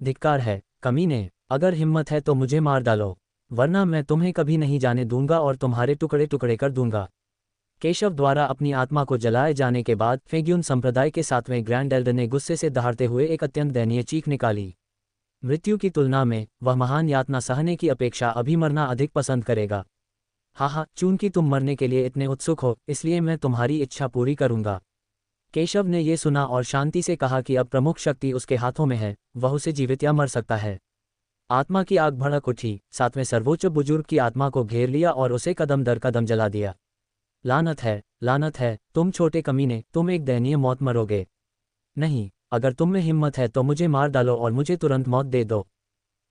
धिक्कार है, कमीने, अगर हिम्मत है तो मुझे मार डालो, वरना मैं तुम्हें कभी नहीं जाने दूंगा और तुम्हारे टुकड़े टुकड़े कर दूंगा। केशव द्वारा अपनी आत्मा को जलाए जाने के बाद फेग्यून संप्रदाय के 7वें ग्रैंड एल्डर ने गुस्से से दहाड़ते हुए एक अत्यंत दयनीय चीख निकाली। मृत्यु की तुलना में वह महान यातना सहने की अपेक्षा अभी मरना अधिक पसंद करेगा। हाँ, चूंकि तुम मरने के लिए इतने उत्सुक हो, इसलिए मैं तुम्हारी इच्छा पूरी करूंगा। केशव ने ये सुना और शांति से कहा कि अब प्रमुख शक्ति उसके हाथों में है, वह उसे जीवित या मर सकता है। आत्मा की आग भड़क उठी, 7वें सर्वोच्च बुजुर्ग की आत्मा को घेर लिया और उसे कदम दर कदम जला दिया। लानत है, तुम छोटे कमीने, तुम एक दयनीय मौत मरोगे। नहीं, अगर तुम में हिम्मत है तो मुझे मार डालो और मुझे तुरंत मौत दे दो।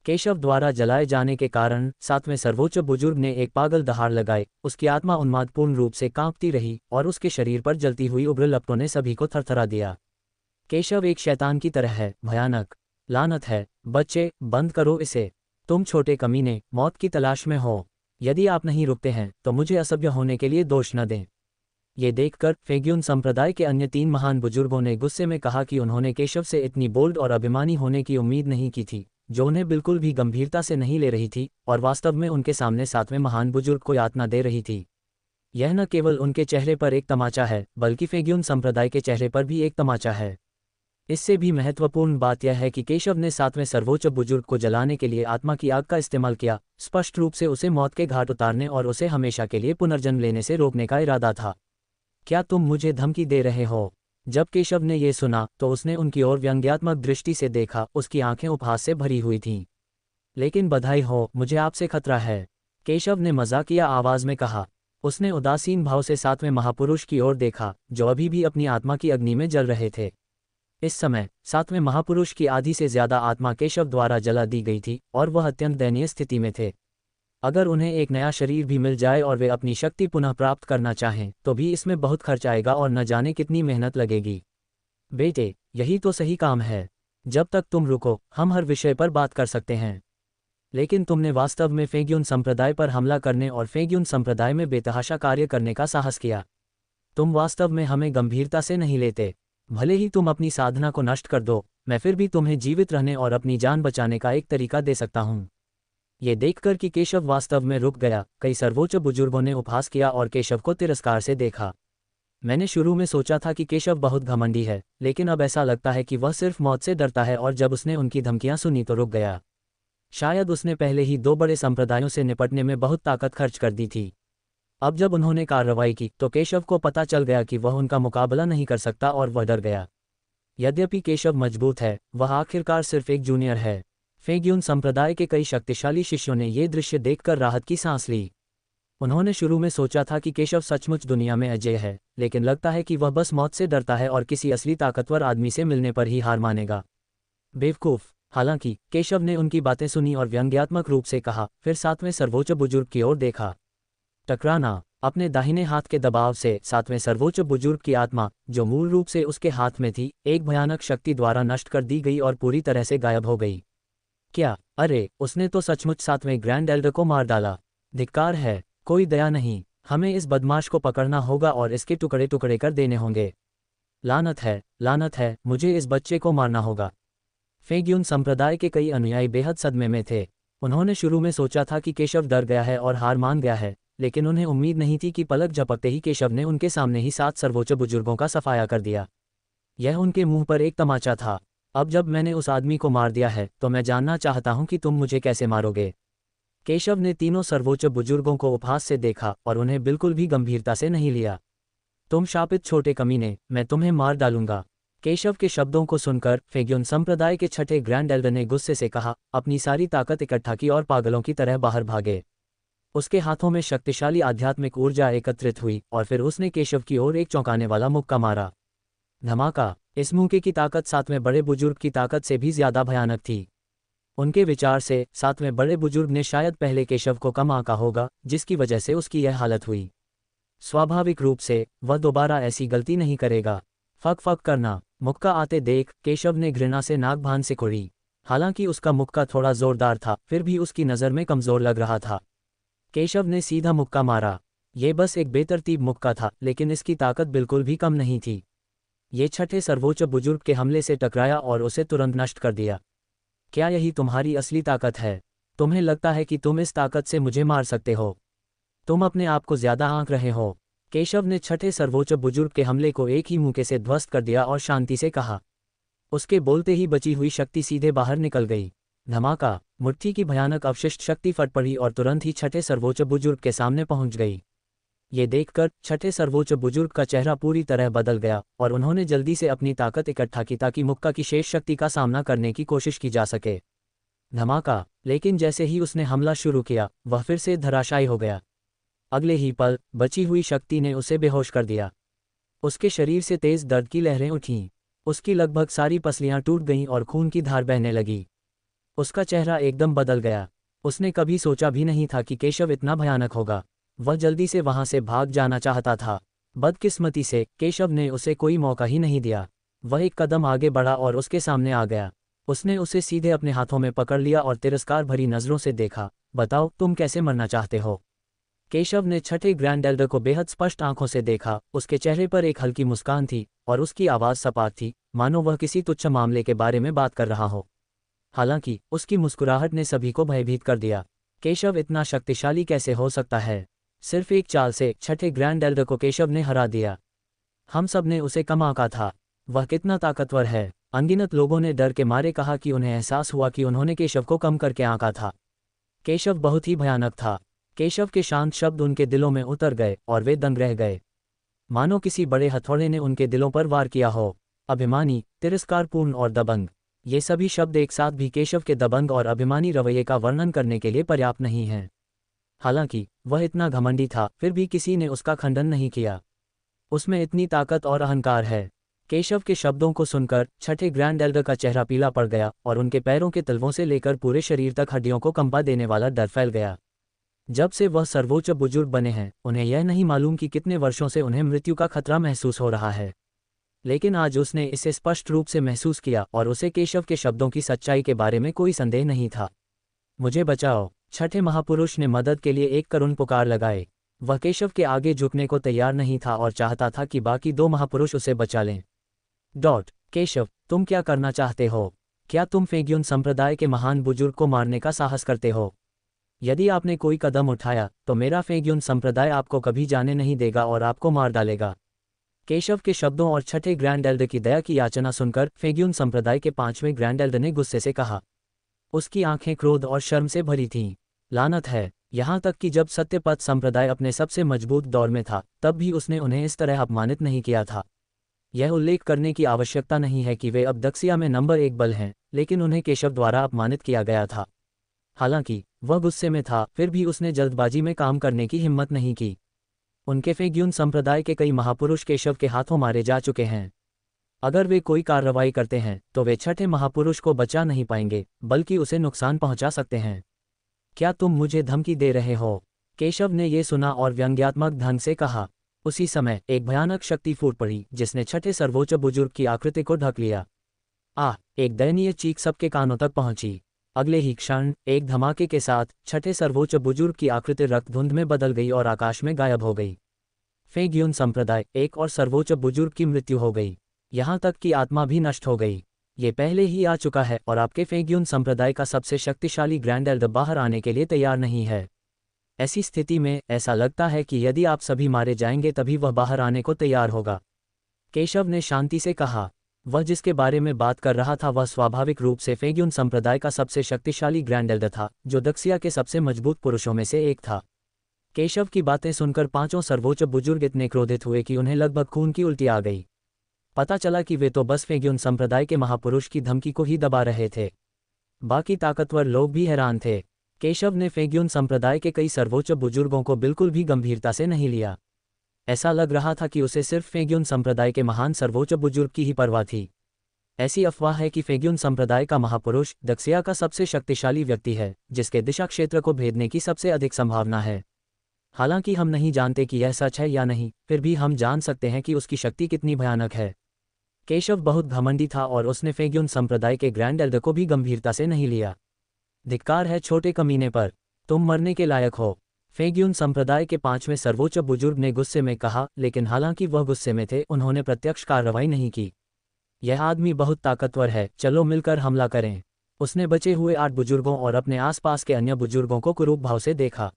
केशव द्वारा जलाए जाने के कारण 7वें सर्वोच्च बुजुर्ग ने एक पागल दहाड़ लगाई, उसकी आत्मा उन्मादपूर्ण रूप से कांपती रही और उसके शरीर पर जलती हुई उग्र लपटों ने सभी को थरथरा दिया। केशव एक शैतान की तरह है, भयानक। लानत है, बच्चे, बंद करो इसे। तुम छोटे कमीने, मौत की तलाश में हो। यदि आप नहीं रुकते हैं तो मुझे असभ्य होने के लिए दोष न दें। ये देखकर फेग्यून संप्रदाय के अन्य 3 महान बुजुर्गों ने गुस्से में कहा कि उन्होंने केशव से इतनी बोल्ड और अभिमानी होने की उम्मीद नहीं की थी, जो उन्हें बिल्कुल भी गंभीरता से नहीं ले रही थी और वास्तव में उनके सामने 7वें महान बुजुर्ग को यातना दे रही थी। यह न केवल उनके चेहरे पर एक तमाचा है, बल्कि फेग्यून संप्रदाय के चेहरे पर भी एक तमाचा है। इससे भी महत्वपूर्ण बात यह है कि केशव ने 7वें सर्वोच्च बुजुर्ग को जलाने के लिए आत्मा की आग का इस्तेमाल किया, स्पष्ट रूप से उसे मौत के घाट उतारने और उसे हमेशा के लिए पुनर्जन्म लेने से रोकने का इरादा था। क्या तुम मुझे धमकी दे रहे हो? जब केशव ने यह सुना तो उसने उनकी ओर व्यंग्यात्मक दृष्टि से देखा, उसकी आंखें उपहास से भरी हुई थीं। लेकिन बधाई हो, मुझे आपसे खतरा है, केशव ने मजाकिया आवाज में कहा। उसने उदासीन भाव से 7वें महापुरुष की ओर देखा, जो अभी भी अपनी आत्मा की अग्नि में जल रहे थे। इस समय 7वें महापुरुष की आधी से ज्यादा आत्मा केशव द्वारा जला दी गई थी और वह अत्यंत दयनीय स्थिति में थे। अगर उन्हें एक नया शरीर भी मिल जाए और वे अपनी शक्ति पुनः प्राप्त करना चाहें तो भी इसमें बहुत खर्च आएगा और न जाने कितनी मेहनत लगेगी। बेटे, यही तो सही काम है। जब तक तुम रुको, हम हर विषय पर बात कर सकते हैं। लेकिन तुमने वास्तव में फेग्यून संप्रदाय पर हमला करने और फेग्यून संप्रदाय में बेतहाशा कार्य करने का साहस किया। तुम वास्तव में हमें गंभीरता से नहीं लेते। भले ही तुम अपनी साधना को नष्ट कर दो, मैं फिर भी तुम्हें जीवित रहने और अपनी जान बचाने का एक तरीका दे सकता हूँ। ये देखकर कि केशव वास्तव में रुक गया, कई सर्वोच्च बुजुर्गों ने उपहास किया और केशव को तिरस्कार से देखा। मैंने शुरू में सोचा था कि केशव बहुत घमंडी है, लेकिन अब ऐसा लगता है कि वह सिर्फ मौत से डरता है और जब उसने उनकी धमकियां सुनी तो रुक गया। शायद उसने पहले ही 2 बड़े संप्रदायों से निपटने में बहुत ताकत खर्च कर दी थी। अब जब उन्होंने कार्रवाई की तो केशव को पता चल गया कि वह उनका मुकाबला नहीं कर सकता और वह डर गया। यद्यपि केशव मजबूत है, वह आखिरकार सिर्फ एक जूनियर है। फेग्यून संप्रदाय के कई शक्तिशाली शिष्यों ने ये दृश्य देखकर राहत की सांस ली। उन्होंने शुरू में सोचा था कि केशव सचमुच दुनिया में अजेय है, लेकिन लगता है कि वह बस मौत से डरता है और किसी असली ताकतवर आदमी से मिलने पर ही हार मानेगा। बेवकूफ। हालांकि केशव ने उनकी बातें सुनी और व्यंग्यात्मक रूप से कहा, फिर 7वें सर्वोच्च बुजुर्ग की ओर देखा। टकराना। अपने दाहिने हाथ के दबाव से 7वें सर्वोच्च बुजुर्ग की आत्मा, जो मूल रूप से उसके हाथ में थी, एक भयानक शक्ति द्वारा नष्ट कर दी गई और पूरी तरह से गायब हो गई। क्या? अरे, उसने तो सचमुच 7वें ग्रैंड एल्डर को मार डाला। धिक्कार है, कोई दया नहीं। हमें इस बदमाश को पकड़ना होगा और इसके टुकड़े टुकड़े कर देने होंगे। लानत है, मुझे इस बच्चे को मारना होगा। फेग्यून संप्रदाय के कई अनुयायी बेहद सदमे में थे। उन्होंने शुरू में सोचा था कि केशव डर गया है और हार मान गया है, लेकिन उन्हें उम्मीद नहीं थी कि पलक झपकते ही केशव ने उनके सामने ही 7 सर्वोच्च बुजुर्गों का सफाया कर दिया। यह उनके मुंह पर एक तमाचा था। अब जब मैंने उस आदमी को मार दिया है तो मैं जानना चाहता हूं कि तुम मुझे कैसे मारोगे। केशव ने तीनों सर्वोच्च बुजुर्गों को उपहास से देखा और उन्हें बिल्कुल भी गंभीरता से नहीं लिया। तुम शापित छोटे कमीने, मैं तुम्हें मार डालूंगा। केशव के शब्दों को सुनकर फेग्यून संप्रदाय के 6ठे ग्रैंड एल्डर ने गुस्से से कहा, अपनी सारी ताकत इकट्ठा की और पागलों की तरह बाहर भागे। उसके हाथों में शक्तिशाली आध्यात्मिक ऊर्जा एकत्रित हुई और फिर उसने केशव की ओर एक चौंकाने वाला मुक्का मारा। धमाका। इस मुक्के की ताकत 7वें बड़े बुजुर्ग की ताकत से भी ज्यादा भयानक थी। उनके विचार से 7वें बड़े बुजुर्ग ने शायद पहले केशव को कम आंका होगा, जिसकी वजह से उसकी यह हालत हुई। स्वाभाविक रूप से वह दोबारा ऐसी गलती नहीं करेगा। फक फक करना। मुक्का आते देख केशव ने घृणा से नाक भान से कुड़ी। हालांकि उसका मुक्का थोड़ा जोरदार था, फिर भी उसकी नज़र में कमजोर लग रहा था। केशव ने सीधा मुक्का मारा। ये बस एक बेतरतीब मुक्का था, लेकिन इसकी ताकत बिल्कुल भी कम नहीं थी। ये 6ठे सर्वोच्च बुजुर्ग के हमले से टकराया और उसे तुरंत नष्ट कर दिया। क्या यही तुम्हारी असली ताकत है? तुम्हें लगता है कि तुम इस ताकत से मुझे मार सकते हो? तुम अपने आप को ज्यादा आंक रहे हो। केशव ने छठे सर्वोच्च बुजुर्ग के हमले को एक ही मुक्के से ध्वस्त कर दिया और शांति से कहा। उसके बोलते ही बची हुई शक्ति सीधे बाहर निकल गई। धमाका! मुट्ठी की भयानक अवशिष्ट शक्ति फट पड़ी और तुरंत ही छठे सर्वोच्च बुजुर्ग के सामने पहुंच गई। ये देखकर छठे सर्वोच्च बुजुर्ग का चेहरा पूरी तरह बदल गया और उन्होंने जल्दी से अपनी ताकत इकट्ठा की ताकि मुक्का की शेष शक्ति का सामना करने की कोशिश की जा सके। धमाका! लेकिन जैसे ही उसने हमला शुरू किया, वह फिर से धराशायी हो गया। अगले ही पल बची हुई शक्ति ने उसे बेहोश कर दिया। उसके शरीर से तेज दर्द की लहरें उठीं। उसकी लगभग सारी पसलियां टूट गईं और खून की धार बहने लगी। उसका चेहरा एकदम बदल गया। उसने कभी सोचा भी नहीं था कि केशव इतना भयानक होगा। वह जल्दी से वहां से भाग जाना चाहता था। बदकिस्मती से केशव ने उसे कोई मौका ही नहीं दिया। वह एक कदम आगे बढ़ा और उसके सामने आ गया। उसने उसे सीधे अपने हाथों में पकड़ लिया और तिरस्कार भरी नजरों से देखा। बताओ, तुम कैसे मरना चाहते हो? केशव ने छठे ग्रैंड एल्डर को बेहद स्पष्ट आंखों से देखा। उसके चेहरे पर एक हल्की मुस्कान थी और उसकी आवाज़ सपाट थी, मानो वह किसी तुच्छ मामले के बारे में बात कर रहा हो। हालांकि उसकी मुस्कुराहट ने सभी को भयभीत कर दिया। केशव इतना शक्तिशाली कैसे हो सकता है? सिर्फ एक चाल से छठे ग्रैंड एल्डर को केशव ने हरा दिया। हम सब ने उसे कम आंका था। वह कितना ताकतवर है। अनगिनत लोगों ने डर के मारे कहा कि उन्हें एहसास हुआ कि उन्होंने केशव को कम करके आंका था। केशव बहुत ही भयानक था। केशव के शांत शब्द उनके दिलों में उतर गए और वे दंग रह गए, मानो किसी बड़े हथौड़े ने उनके दिलों पर वार किया हो। अभिमानी, तिरस्कारपूर्ण और दबंग, ये सभी शब्द एक साथ भी केशव के दबंग और अभिमानी रवैये का वर्णन करने के लिए पर्याप्त नहीं हैं। हालांकि वह इतना घमंडी था, फिर भी किसी ने उसका खंडन नहीं किया। उसमें इतनी ताकत और अहंकार है। केशव के शब्दों को सुनकर छठे ग्रैंड एल्डर का चेहरा पीला पड़ गया और उनके पैरों के तलवों से लेकर पूरे शरीर तक हड्डियों को कंपा देने वाला डर फैल गया। जब से वह सर्वोच्च बुजुर्ग बने हैं, उन्हें यह नहीं मालूम कि कितने वर्षों से उन्हें मृत्यु का खतरा महसूस हो रहा है। लेकिन आज उसने इसे स्पष्ट रूप से महसूस किया और उसे केशव के शब्दों की सच्चाई के बारे में कोई संदेह नहीं था। मुझे बचाओ! छठे महापुरुष ने मदद के लिए एक करुण पुकार लगाए। वह केशव के आगे झुकने को तैयार नहीं था और चाहता था कि बाकी दो महापुरुष उसे बचा लें। केशव, तुम क्या करना चाहते हो? क्या तुम फेग्युन संप्रदाय के महान बुजुर्ग को मारने का साहस करते हो? यदि आपने कोई कदम उठाया तो मेरा फेग्युन संप्रदाय आपको कभी जाने नहीं देगा और आपको मार डालेगा। केशव के शब्दों और छठे ग्रैंड एल्डर की दया की याचना सुनकर फेग्युन संप्रदाय के पांचवें ग्रैंड एल्डर ने गुस्से से कहा। उसकी आंखें क्रोध और शर्म से भरी थीं। लानत है! यहाँ तक कि जब सत्यपथ संप्रदाय अपने सबसे मजबूत दौर में था, तब भी उसने उन्हें इस तरह अपमानित नहीं किया था। यह उल्लेख करने की आवश्यकता नहीं है कि वे अब दक्षिया में नंबर 1 बल हैं, लेकिन उन्हें केशव द्वारा अपमानित किया गया था। हालांकि वह गुस्से में था, फिर भी उसने जल्दबाजी में काम करने की हिम्मत नहीं की। उनके फेग्युन संप्रदाय के कई महापुरुष केशव के हाथों मारे जा चुके हैं। अगर वे कोई कार्रवाई करते हैं तो वे छठे महापुरुष को बचा नहीं पाएंगे, बल्कि उसे नुकसान पहुंचा सकते हैं। क्या तुम मुझे धमकी दे रहे हो? केशव ने ये सुना और व्यंग्यात्मक ढंग से कहा। उसी समय एक भयानक शक्ति फूट पड़ी जिसने छठे सर्वोच्च बुजुर्ग की आकृति को ढक लिया। एक दयनीय चीख सबके कानों तक पहुंची। अगले ही क्षण एक धमाके के साथ छठे सर्वोच्च बुजुर्ग की आकृति रक्तधुंध में बदल गई और आकाश में गायब हो गई। फेग्युन संप्रदाय एक और सर्वोच्च बुजुर्ग की मृत्यु हो गई। यहाँ तक कि आत्मा भी नष्ट हो गई। ये पहले ही आ चुका है और आपके फेग्युन संप्रदाय का सबसे शक्तिशाली ग्रैंड एल्डर बाहर आने के लिए तैयार नहीं है। ऐसी स्थिति में ऐसा लगता है कि यदि आप सभी मारे जाएंगे तभी वह बाहर आने को तैयार होगा। केशव ने शांति से कहा। वह जिसके बारे में बात कर रहा था वह स्वाभाविक रूप से फेग्युन संप्रदाय का सबसे शक्तिशाली ग्रैंड एल्डर था, जो दक्षिया के सबसे मजबूत पुरुषों में से एक था। केशव की बातें सुनकर पांचों सर्वोच्च बुजुर्ग इतने क्रोधित हुए कि उन्हें लगभग खून की उल्टी आ गई। पता चला कि वे तो बस फेग्युन संप्रदाय के महापुरुष की धमकी को ही दबा रहे थे। बाकी ताकतवर लोग भी हैरान थे। केशव ने फेग्युन संप्रदाय के कई सर्वोच्च बुजुर्गों को बिल्कुल भी गंभीरता से नहीं लिया। ऐसा लग रहा था कि उसे सिर्फ फेग्युन संप्रदाय के महान सर्वोच्च बुजुर्ग की ही परवाह थी। ऐसी अफवाह है कि फेग्युन संप्रदाय का महापुरुष दक्षिया का सबसे शक्तिशाली व्यक्ति है, जिसके दिशा क्षेत्र को भेदने की सबसे अधिक संभावना है। हालांकि हम नहीं जानते कि यह सच है या नहीं, फिर भी हम जान सकते हैं कि उसकी शक्ति कितनी भयानक है। केशव बहुत घमंडी था और उसने फेग्युन संप्रदाय के ग्रैंड एल्डर को भी गंभीरता से नहीं लिया। धिक्कार है छोटे कमीने पर, तुम मरने के लायक हो, फेग्युन संप्रदाय के पांचवें सर्वोच्च बुजुर्ग ने गुस्से में कहा। लेकिन हालांकि वह गुस्से में थे, उन्होंने प्रत्यक्ष कार्रवाई नहीं की। यह आदमी बहुत ताकतवर है, चलो मिलकर हमला करें। उसने बचे हुए 8 बुजुर्गों और अपने आसपास के अन्य बुजुर्गों को कुरूप भाव से देखा।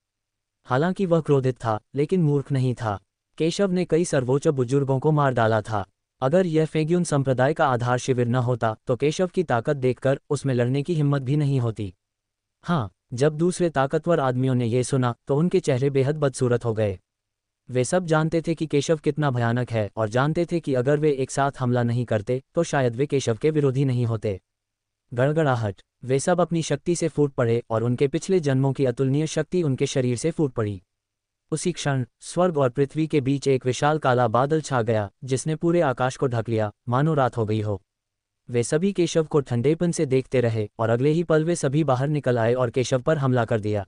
हालांकि वह क्रोधित था, लेकिन मूर्ख नहीं था। केशव ने कई सर्वोच्च बुजुर्गों को मार डाला था। अगर यह फेग्यून संप्रदाय का आधार शिविर न होता तो केशव की ताकत देखकर उसमें लड़ने की हिम्मत भी नहीं होती। हाँ, जब दूसरे ताकतवर आदमियों ने यह सुना तो उनके चेहरे बेहद बदसूरत हो गए। वे सब जानते थे कि केशव कितना भयानक है और जानते थे कि अगर वे एक साथ हमला नहीं करते तो शायद वे केशव के विरोधी नहीं होते। गड़गड़ाहट। वे सब अपनी शक्ति से फूट पड़े और उनके पिछले जन्मों की अतुलनीय शक्ति उनके शरीर से फूट पड़ी। उसी क्षण स्वर्ग और पृथ्वी के बीच एक विशाल काला बादल छा गया, जिसने पूरे आकाश को ढक लिया, मानो रात हो गई हो। वे सभी केशव को ठंडेपन से देखते रहे और अगले ही पल वे सभी बाहर निकल आए और केशव पर हमला कर दिया।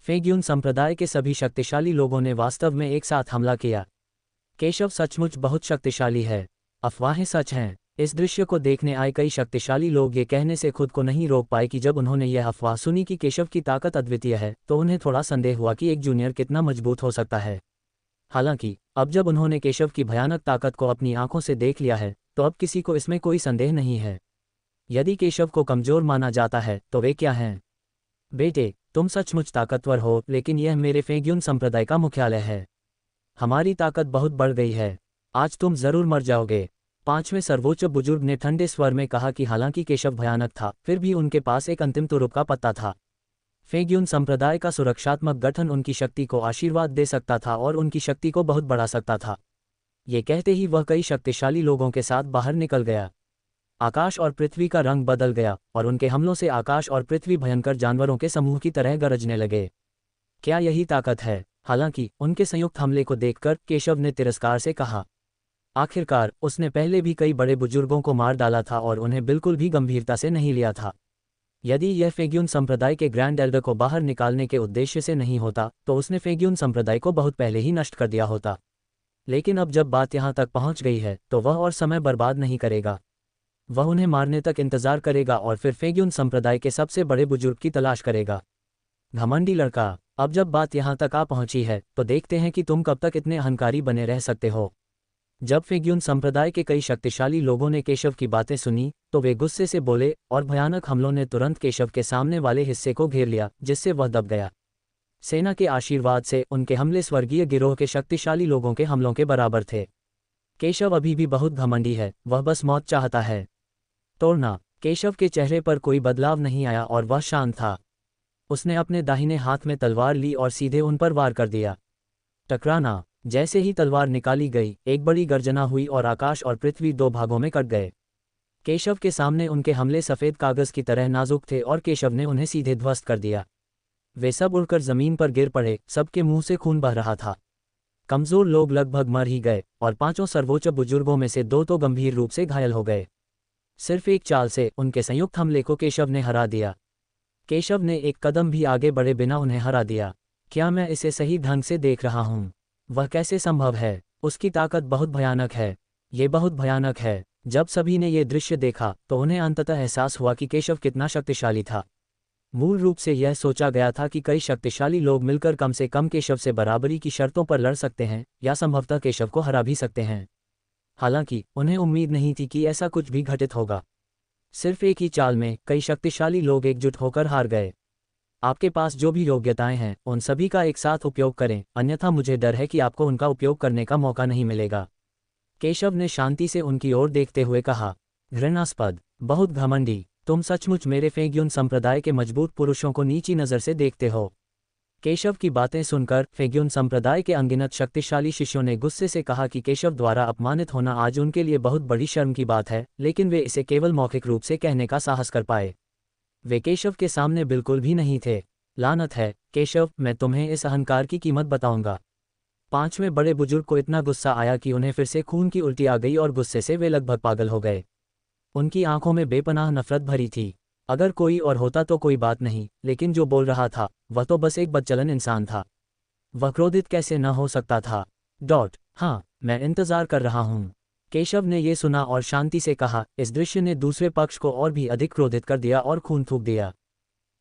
फेग्यून संप्रदाय के सभी शक्तिशाली लोगों ने वास्तव में एक साथ हमला किया। केशव सचमुच बहुत शक्तिशाली है। अफवाहें सच हैं। इस दृश्य को देखने आए कई शक्तिशाली लोग ये कहने से खुद को नहीं रोक पाए कि जब उन्होंने यह अफवाह सुनी कि केशव की ताकत अद्वितीय है तो उन्हें थोड़ा संदेह हुआ कि एक जूनियर कितना मजबूत हो सकता है। हालांकि अब जब उन्होंने केशव की भयानक ताकत को अपनी आंखों से देख लिया है तो अब किसी को इसमें कोई संदेह नहीं है। यदि केशव को कमजोर माना जाता है तो वे क्या हैं? बेटे, तुम सचमुच ताकतवर हो, लेकिन यह मेरे फेग्यून संप्रदाय का मुख्यालय है। हमारी ताकत बहुत बढ़ गई है। आज तुम जरूर मर जाओगे। 5वें सर्वोच्च बुजुर्ग ने ठंडे स्वर में कहा कि हालांकि केशव भयानक था, फिर भी उनके पास एक अंतिम तुरुप का पत्ता था। फेग्यून संप्रदाय का सुरक्षात्मक गठन उनकी शक्ति को आशीर्वाद दे सकता था और उनकी शक्ति को बहुत बढ़ा सकता था। ये कहते ही वह कई शक्तिशाली लोगों के साथ बाहर निकल गया। आकाश और पृथ्वी का रंग बदल गया और उनके हमलों से आकाश और पृथ्वी भयंकर जानवरों के समूह की तरह गरजने लगे। क्या यही ताकत है? हालांकि उनके संयुक्त हमले को देखकर केशव ने तिरस्कार से कहा। आखिरकार उसने पहले भी कई बड़े बुजुर्गों को मार डाला था और उन्हें बिल्कुल भी गंभीरता से नहीं लिया था। यदि यह फेग्यून संप्रदाय के ग्रैंड एल्डर को बाहर निकालने के उद्देश्य से नहीं होता तो उसने फेग्यून संप्रदाय को बहुत पहले ही नष्ट कर दिया होता। लेकिन अब जब बात यहाँ तक पहुँच गई है तो वह और समय बर्बाद नहीं करेगा। वह उन्हें मारने तक इंतजार करेगा और फिर फेग्यून संप्रदाय के सबसे बड़े बुजुर्ग की तलाश करेगा। घमंडी लड़का, अब जब बात यहाँ तक आ पहुंची है तो देखते हैं कि तुम कब तक इतने अहंकारी बने रह सकते हो। जब फेग्यून संप्रदाय के कई शक्तिशाली लोगों ने केशव की बातें सुनी तो वे गुस्से से बोले और भयानक हमलों ने तुरंत केशव के सामने वाले हिस्से को घेर लिया, जिससे वह दब गया। सेना के आशीर्वाद से उनके हमले स्वर्गीय गिरोह के शक्तिशाली लोगों के हमलों के बराबर थे। केशव अभी भी बहुत घमंडी है, वह बस मौत चाहता है। तोड़ना। केशव के चेहरे पर कोई बदलाव नहीं आया और वह शांत था। उसने अपने दाहिने हाथ में तलवार ली और सीधे उन पर वार कर दिया। टकराना। जैसे ही तलवार निकाली गई, एक बड़ी गर्जना हुई और आकाश और पृथ्वी दो भागों में कट गए। केशव के सामने उनके हमले सफ़ेद कागज की तरह नाजुक थे और केशव ने उन्हें सीधे ध्वस्त कर दिया। वे सब उड़कर जमीन पर गिर पड़े, सबके मुंह से खून बह रहा था। कमज़ोर लोग लगभग मर ही गए और 5 सर्वोच्च बुजुर्गों में से 2 तो गंभीर रूप से घायल हो गए। सिर्फ एक चाल से उनके संयुक्त हमले को केशव ने हरा दिया। केशव ने एक कदम भी आगे बढ़े बिना उन्हें हरा दिया। क्या मैं इसे सही ढंग से देख रहा हूँ? वह कैसे संभव है? उसकी ताकत बहुत भयानक है। ये बहुत भयानक है। जब सभी ने ये दृश्य देखा तो उन्हें अंततः एहसास हुआ कि केशव कितना शक्तिशाली था। मूल रूप से यह सोचा गया था कि कई शक्तिशाली लोग मिलकर कम से कम केशव से बराबरी की शर्तों पर लड़ सकते हैं या संभवतः केशव को हरा भी सकते हैं। हालांकि उन्हें उम्मीद नहीं थी कि ऐसा कुछ भी घटित होगा। सिर्फ एक ही चाल में कई शक्तिशाली लोग एकजुट होकर हार गए। आपके पास जो भी योग्यताएं हैं उन सभी का एक साथ उपयोग करें, अन्यथा मुझे डर है कि आपको उनका उपयोग करने का मौका नहीं मिलेगा। केशव ने शांति से उनकी ओर देखते हुए कहा। घृणास्पद, बहुत घमंडी, तुम सचमुच मेरे फेग्यून संप्रदाय के मजबूत पुरुषों को नीची नज़र से देखते हो। केशव की बातें सुनकर फेग्यून संप्रदाय के अनगिनत शक्तिशाली शिष्यों ने गुस्से से कहा कि केशव द्वारा अपमानित होना आज उनके लिए बहुत बड़ी शर्म की बात है, लेकिन वे इसे केवल मौखिक रूप से कहने का साहस कर पाए। वे केशव के सामने बिल्कुल भी नहीं थे। लानत है केशव, मैं तुम्हें इस अहंकार की कीमत बताऊंगा। 5वें बड़े बुजुर्ग को इतना गुस्सा आया कि उन्हें फिर से खून की उल्टी आ गई और गुस्से से वे लगभग पागल हो गए। उनकी आंखों में बेपनाह नफरत भरी थी। अगर कोई और होता तो कोई बात नहीं, लेकिन जो बोल रहा था वह तो बस एक बदचलन इंसान था। वह क्रोधित कैसे न हो सकता था? हाँ, मैं इंतजार कर रहा हूँ। केशव ने यह सुना और शांति से कहा। इस दृश्य ने दूसरे पक्ष को और भी अधिक क्रोधित कर दिया और खून थूक दिया।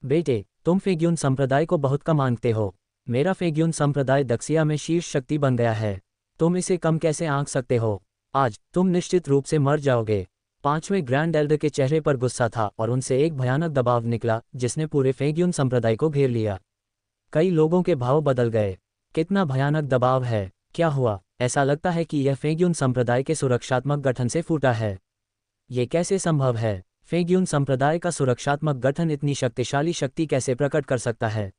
बेटे, तुम फेग्यून संप्रदाय को बहुत कम आंकते हो। मेरा फेग्यून संप्रदाय दक्षिया में शीर्ष शक्ति बन गया है। तुम इसे कम कैसे आंक सकते हो? आज तुम निश्चित रूप से मर जाओगे। पांचवें ग्रैंड एल्डर के चेहरे पर गुस्सा था और उनसे एक भयानक दबाव निकला जिसने पूरे फेग्यून संप्रदाय को घेर लिया। कई लोगों के भाव बदल गए। कितना भयानक दबाव है, क्या हुआ? ऐसा लगता है कि यह फेग्यून संप्रदाय के सुरक्षात्मक गठन से फूटा है। ये कैसे संभव है? फेग्यून संप्रदाय का सुरक्षात्मक गठन इतनी शक्तिशाली शक्ति कैसे प्रकट कर सकता है?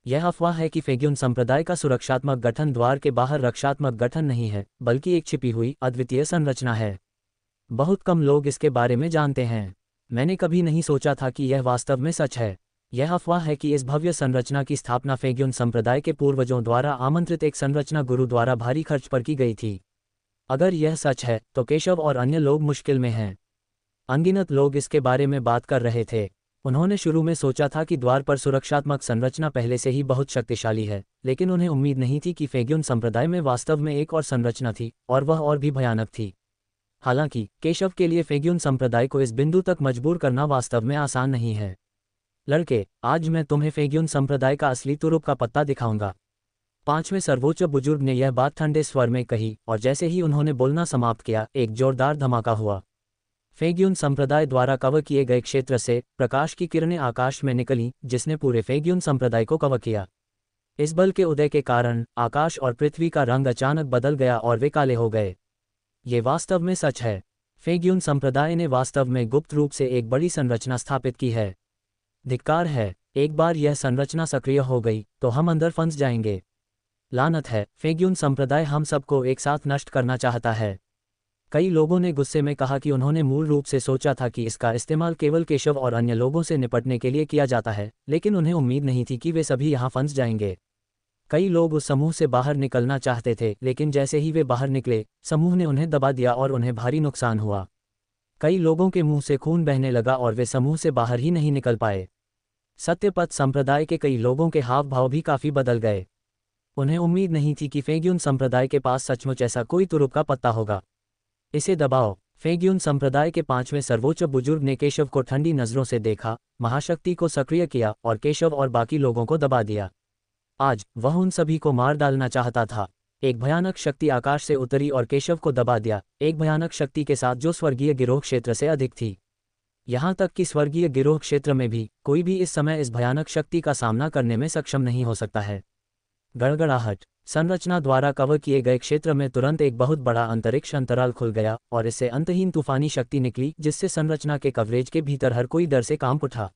यह अफवाह है कि फेग्यून संप्रदाय का सुरक्षात्मक गठन द्वार के बाहर रक्षात्मक गठन नहीं है, बल्कि एक छिपी हुई अद्वितीय संरचना है। बहुत कम लोग इसके बारे में जानते हैं। मैंने कभी नहीं सोचा था कि यह वास्तव में सच है। यह अफवाह है कि इस भव्य संरचना की स्थापना फेग्यून संप्रदाय के पूर्वजों द्वारा आमंत्रित एक संरचना गुरु द्वारा भारी खर्च पर की गई थी। अगर यह सच है तो केशव और अन्य लोग मुश्किल में हैं। अनगिनत लोग इसके बारे में बात कर रहे थे। उन्होंने शुरू में सोचा था कि द्वार पर सुरक्षात्मक संरचना पहले से ही बहुत शक्तिशाली है, लेकिन उन्हें उम्मीद नहीं थी कि फेग्यून संप्रदाय में वास्तव में एक और संरचना थी, और वह और भी भयानक थी। हालांकि केशव के लिए फेग्यून संप्रदाय को इस बिंदु तक मजबूर करना वास्तव में आसान नहीं है। लड़के, आज मैं तुम्हें फेग्यून संप्रदाय का असली तुरुप का पत्ता दिखाऊंगा। पांचवें सर्वोच्च बुजुर्ग ने यह बात ठंडे स्वर में कही और जैसे ही उन्होंने बोलना समाप्त किया, एक जोरदार धमाका हुआ। फेग्यून संप्रदाय द्वारा कवर किए गए क्षेत्र से प्रकाश की किरणें आकाश में निकलीं, जिसने पूरे फेग्यून संप्रदाय को कवर किया। इस बल के उदय के कारण आकाश और पृथ्वी का रंग अचानक बदल गया और वे काले हो गए। ये वास्तव में सच है। फेग्यून संप्रदाय ने वास्तव में गुप्त रूप से एक बड़ी संरचना स्थापित की है। धिक्कार है, एक बार यह संरचना सक्रिय हो गई तो हम अंदर फंस जाएंगे। लानत है, फेग्यून संप्रदाय हम सबको एक साथ नष्ट करना चाहता है। कई लोगों ने गुस्से में कहा कि उन्होंने मूल रूप से सोचा था कि इसका इस्तेमाल केवल केशव और अन्य लोगों से निपटने के लिए किया जाता है, लेकिन उन्हें उम्मीद नहीं थी कि वे सभी यहाँ फंस जाएंगे। कई लोग उस समूह से बाहर निकलना चाहते थे, लेकिन जैसे ही वे बाहर निकले, समूह ने उन्हें दबा दिया और उन्हें भारी नुकसान हुआ। कई लोगों के मुंह से खून बहने लगा और वे समूह से बाहर ही नहीं निकल पाए। सत्यपथ संप्रदाय के कई लोगों के हाव भाव भी काफी बदल गए। उन्हें उम्मीद नहीं थी कि फेग्यून संप्रदाय के पास सचमुच ऐसा कोई तुरुप का पत्ता होगा। इसे दबाओ। फेग्यून संप्रदाय के पांचवें सर्वोच्च बुजुर्ग ने केशव को ठंडी नजरों से देखा, महाशक्ति को सक्रिय किया और केशव और बाकी लोगों को दबा दिया। आज वह उन सभी को मार डालना चाहता था। एक भयानक शक्ति आकाश से उतरी और केशव को दबा दिया, एक भयानक शक्ति के साथ जो स्वर्गीय गिरोह क्षेत्र से अधिक थी। यहाँ तक कि स्वर्गीय गिरोह क्षेत्र में भी कोई भी इस समय इस भयानक शक्ति का सामना करने में सक्षम नहीं हो सकता है। गड़गड़ाहट। संरचना द्वारा कवर किए गए क्षेत्र में तुरंत एक बहुत बड़ा अंतरिक्ष अंतराल खुल गया और इससे अंतहीन तूफानी शक्ति निकली, जिससे संरचना के कवरेज के भीतर हर कोई डर से कांप उठा।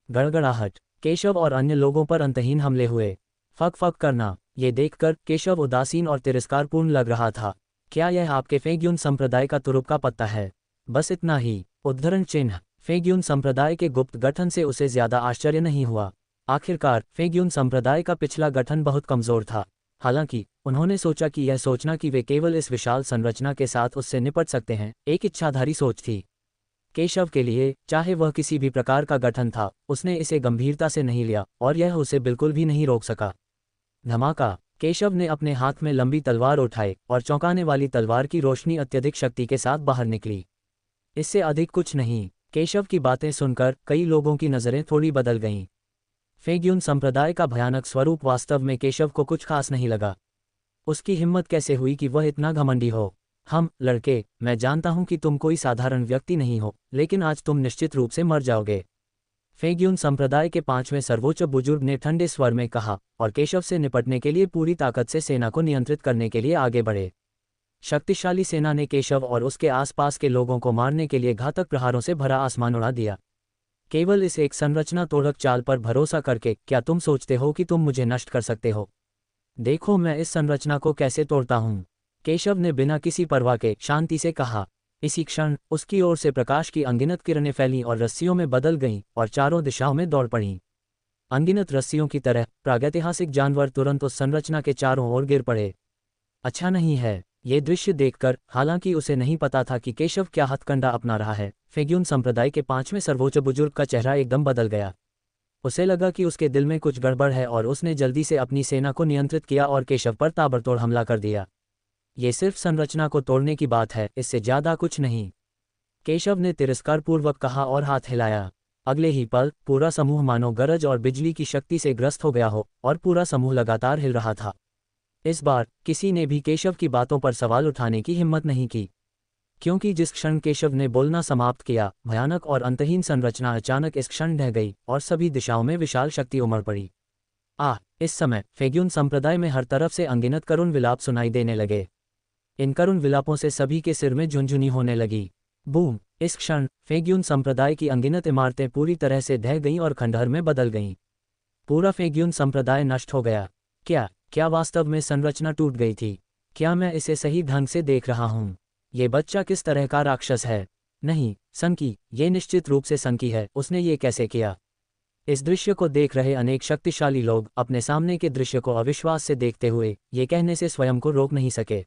गड़गड़ाहट। केशव और अन्य लोगों पर अंतहीन हमले हुए। फक फक करना। ये देखकर केशव उदासीन और तिरस्कारपूर्ण लग रहा था। क्या यह आपके फेग्यून संप्रदाय का तुरुप का पत्ता है? बस इतना ही। उद्धरण चिन्ह। फेग्यून संप्रदाय के गुप्त गठन से उसे ज्यादा आश्चर्य नहीं हुआ। आखिरकार फेग्यून संप्रदाय का पिछला गठन बहुत कमजोर था। हालांकि उन्होंने सोचा कि यह सोचना कि वे केवल इस विशाल संरचना के साथ उससे निपट सकते हैं, एक इच्छाधारी सोच थी। केशव के लिए, चाहे वह किसी भी प्रकार का गठन था, उसने इसे गंभीरता से नहीं लिया और यह उसे बिल्कुल भी नहीं रोक सका। धमाका। केशव ने अपने हाथ में लंबी तलवार उठाई और चौंकाने वाली तलवार की रोशनी अत्यधिक शक्ति के साथ बाहर निकली। इससे अधिक कुछ नहीं। केशव की बातें सुनकर कई लोगों की नज़रें थोड़ी बदल गईं। फेग्यून संप्रदाय का भयानक स्वरूप वास्तव में केशव को कुछ खास नहीं लगा। उसकी हिम्मत कैसे हुई कि वह इतना घमंडी हो? लड़के, मैं जानता हूं कि तुम कोई साधारण व्यक्ति नहीं हो, लेकिन आज तुम निश्चित रूप से मर जाओगे। फेग्यून संप्रदाय के पांचवें सर्वोच्च बुजुर्ग ने ठंडे स्वर में कहा और केशव से निपटने के लिए पूरी ताकत से सेना को नियंत्रित करने के लिए आगे बढ़े। शक्तिशाली सेना ने केशव और उसके आसपास के लोगों को मारने के लिए घातक प्रहारों से भरा आसमान उड़ा दिया। केवल इस एक संरचना तोड़क चाल पर भरोसा करके क्या तुम सोचते हो कि तुम मुझे नष्ट कर सकते हो? देखो मैं इस संरचना को कैसे तोड़ता हूं। केशव ने बिना किसी परवाह के शांति से कहा। इसी क्षण उसकी ओर से प्रकाश की अनगिनत किरणें फैलीं और रस्सियों में बदल गईं और चारों दिशाओं में दौड़ पड़ीं। अनगिनत रस्सियों की तरह प्रागैतिहासिक जानवर तुरंत उस संरचना के चारों ओर गिर पड़े। अच्छा नहीं है। ये दृश्य देखकर, हालांकि उसे नहीं पता था कि केशव क्या हथकंडा अपना रहा है, फेग्यून संप्रदाय के पांचवें सर्वोच्च बुजुर्ग का चेहरा एकदम बदल गया। उसे लगा कि उसके दिल में कुछ गड़बड़ है और उसने जल्दी से अपनी सेना को नियंत्रित किया और केशव पर ताबड़तोड़ हमला कर दिया। ये सिर्फ संरचना को तोड़ने की बात है, इससे ज्यादा कुछ नहीं, केशव ने तिरस्कारपूर्वक कहा और हाथ हिलाया। अगले ही पल पूरा समूह मानो गरज और बिजली की शक्ति से ग्रस्त हो गया हो और पूरा समूह लगातार हिल रहा था। इस बार किसी ने भी केशव की बातों पर सवाल उठाने की हिम्मत नहीं की। क्योंकि जिस क्षण केशव ने बोलना समाप्त किया, भयानक और अंतहीन संरचना अचानक इस क्षण ढह गई और सभी दिशाओं में विशाल शक्ति उमड़ पड़ी। इस समय फेग्यून संप्रदाय में हर तरफ से अनगिनत करुण विलाप सुनाई देने लगे। इन करुण विलापों से सभी के सिर में झुनझुनी होने लगी। बूम! इस क्षण फेग्यून संप्रदाय की अनगिनत इमारतें पूरी तरह से ढह गईं और खंडहर में बदल गईं। पूरा फेग्यून संप्रदाय नष्ट हो गया। क्या वास्तव में संरचना टूट गई थी? क्या मैं इसे सही ढंग से देख रहा हूँ? ये बच्चा किस तरह का राक्षस है? नहीं, सनकी, ये निश्चित रूप से सनकी है। उसने ये कैसे किया? इस दृश्य को देख रहे अनेक शक्तिशाली लोग अपने सामने के दृश्य को अविश्वास से देखते हुए ये कहने से स्वयं को रोक नहीं सके।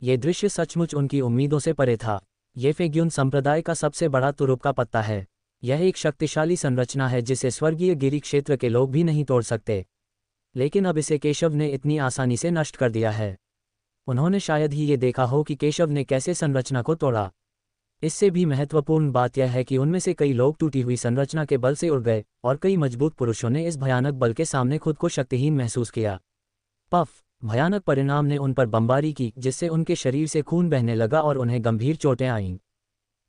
ये दृश्य सचमुच उनकी उम्मीदों से परे था। ये फेग्यून संप्रदाय का सबसे बड़ा तुरुप का पत्ता है। यह एक शक्तिशाली संरचना है जिसे स्वर्गीय गिरी क्षेत्र के लोग भी नहीं तोड़ सकते। लेकिन अब इसे केशव ने इतनी आसानी से नष्ट कर दिया है। उन्होंने शायद ही ये देखा हो कि केशव ने कैसे संरचना को तोड़ा। इससे भी महत्वपूर्ण बात यह है कि उनमें से कई लोग टूटी हुई संरचना के बल से उड़ गए और कई मजबूत पुरुषों ने इस भयानक बल के सामने खुद को शक्तिहीन महसूस किया। पफ! भयानक परिणाम ने उन पर बमबारी की जिससे उनके शरीर से खून बहने लगा और उन्हें गंभीर चोटें आईं।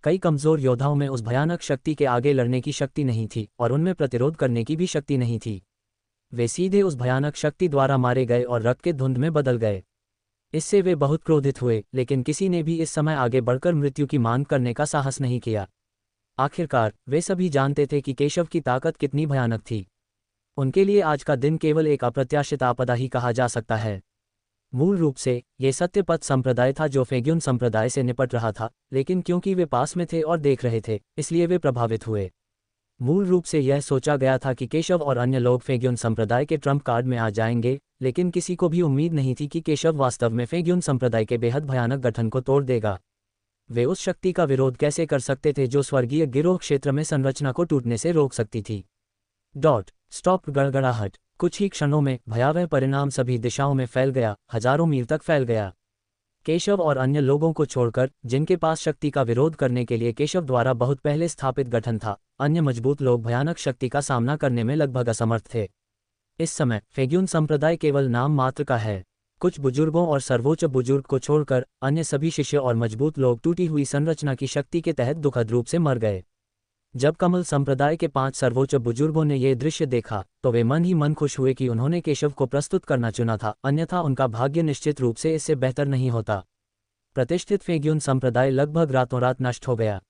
कई कमजोर योद्धाओं में उस भयानक शक्ति के आगे लड़ने की शक्ति नहीं थी और उनमें प्रतिरोध करने की भी शक्ति नहीं थी। वे सीधे उस भयानक शक्ति द्वारा मारे गए और रक्त के धुंध में बदल गए। इससे वे बहुत क्रोधित हुए, लेकिन किसी ने भी इस समय आगे बढ़कर मृत्यु की मांग करने का साहस नहीं किया। आखिरकार वे सभी जानते थे कि केशव की ताकत कितनी भयानक थी। उनके लिए आज का दिन केवल एक अप्रत्याशित आपदा ही कहा जा सकता है। मूल रूप से ये सत्यपथ संप्रदाय था जो फेग्यून संप्रदाय से निपट रहा था, लेकिन क्योंकि वे पास में थे और देख रहे थे, इसलिए वे प्रभावित हुए। मूल रूप से यह सोचा गया था कि केशव और अन्य लोग फेग्यून संप्रदाय के ट्रम्प कार्ड में आ जाएंगे, लेकिन किसी को भी उम्मीद नहीं थी कि केशव वास्तव में फेग्यून संप्रदाय के बेहद भयानक गठन को तोड़ देगा। वे उस शक्ति का विरोध कैसे कर सकते थे जो स्वर्गीय गिरोह क्षेत्र में संरचना को टूटने से रोक सकती थी? स्टॉप! गड़गड़ाहट! कुछ ही क्षणों में भयावह परिणाम सभी दिशाओं में फैल गया, हजारों मील तक फैल गया। केशव और अन्य लोगों को छोड़कर, जिनके पास शक्ति का विरोध करने के लिए केशव द्वारा बहुत पहले स्थापित गठन था, अन्य मजबूत लोग भयानक शक्ति का सामना करने में लगभग असमर्थ थे। इस समय फेग्यून संप्रदाय केवल नाम मात्र का है। कुछ बुजुर्गों और सर्वोच्च बुजुर्ग को छोड़कर अन्य सभी शिष्य और मजबूत लोग टूटी हुई संरचना की शक्ति के तहत दुखद रूप से मर गए। जब कमल संप्रदाय के 5 सर्वोच्च बुजुर्गों ने यह दृश्य देखा तो वे मन ही मन खुश हुए कि उन्होंने केशव को प्रस्तुत करना चुना था, अन्यथा उनका भाग्य निश्चित रूप से इससे बेहतर नहीं होता। प्रतिष्ठित फेग्यून संप्रदाय लगभग रातों रात नष्ट हो गया।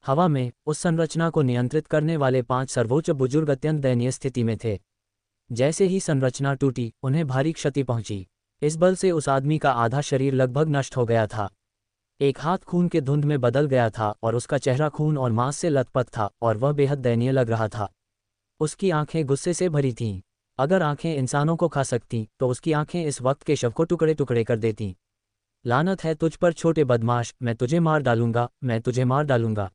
हवा में उस संरचना को नियंत्रित करने वाले 5 सर्वोच्च बुजुर्ग अत्यंत दयनीय स्थिति में थे। जैसे ही संरचना टूटी, उन्हें भारी क्षति पहुंची। इस बल से उस आदमी का आधा शरीर लगभग नष्ट हो गया था। एक हाथ खून के धुंध में बदल गया था और उसका चेहरा खून और मांस से लथपथ था और वह बेहद दयनीय लग रहा था। उसकी आंखें गुस्से से भरी थीं। अगर आंखें इंसानों को खा सकती तो उसकी आंखें इस वक्त केशव को टुकड़े टुकड़े कर देतीं। लानत है तुझ पर छोटे बदमाश, मैं तुझे मार डालूंगा, मैं तुझे मार डालूंगा।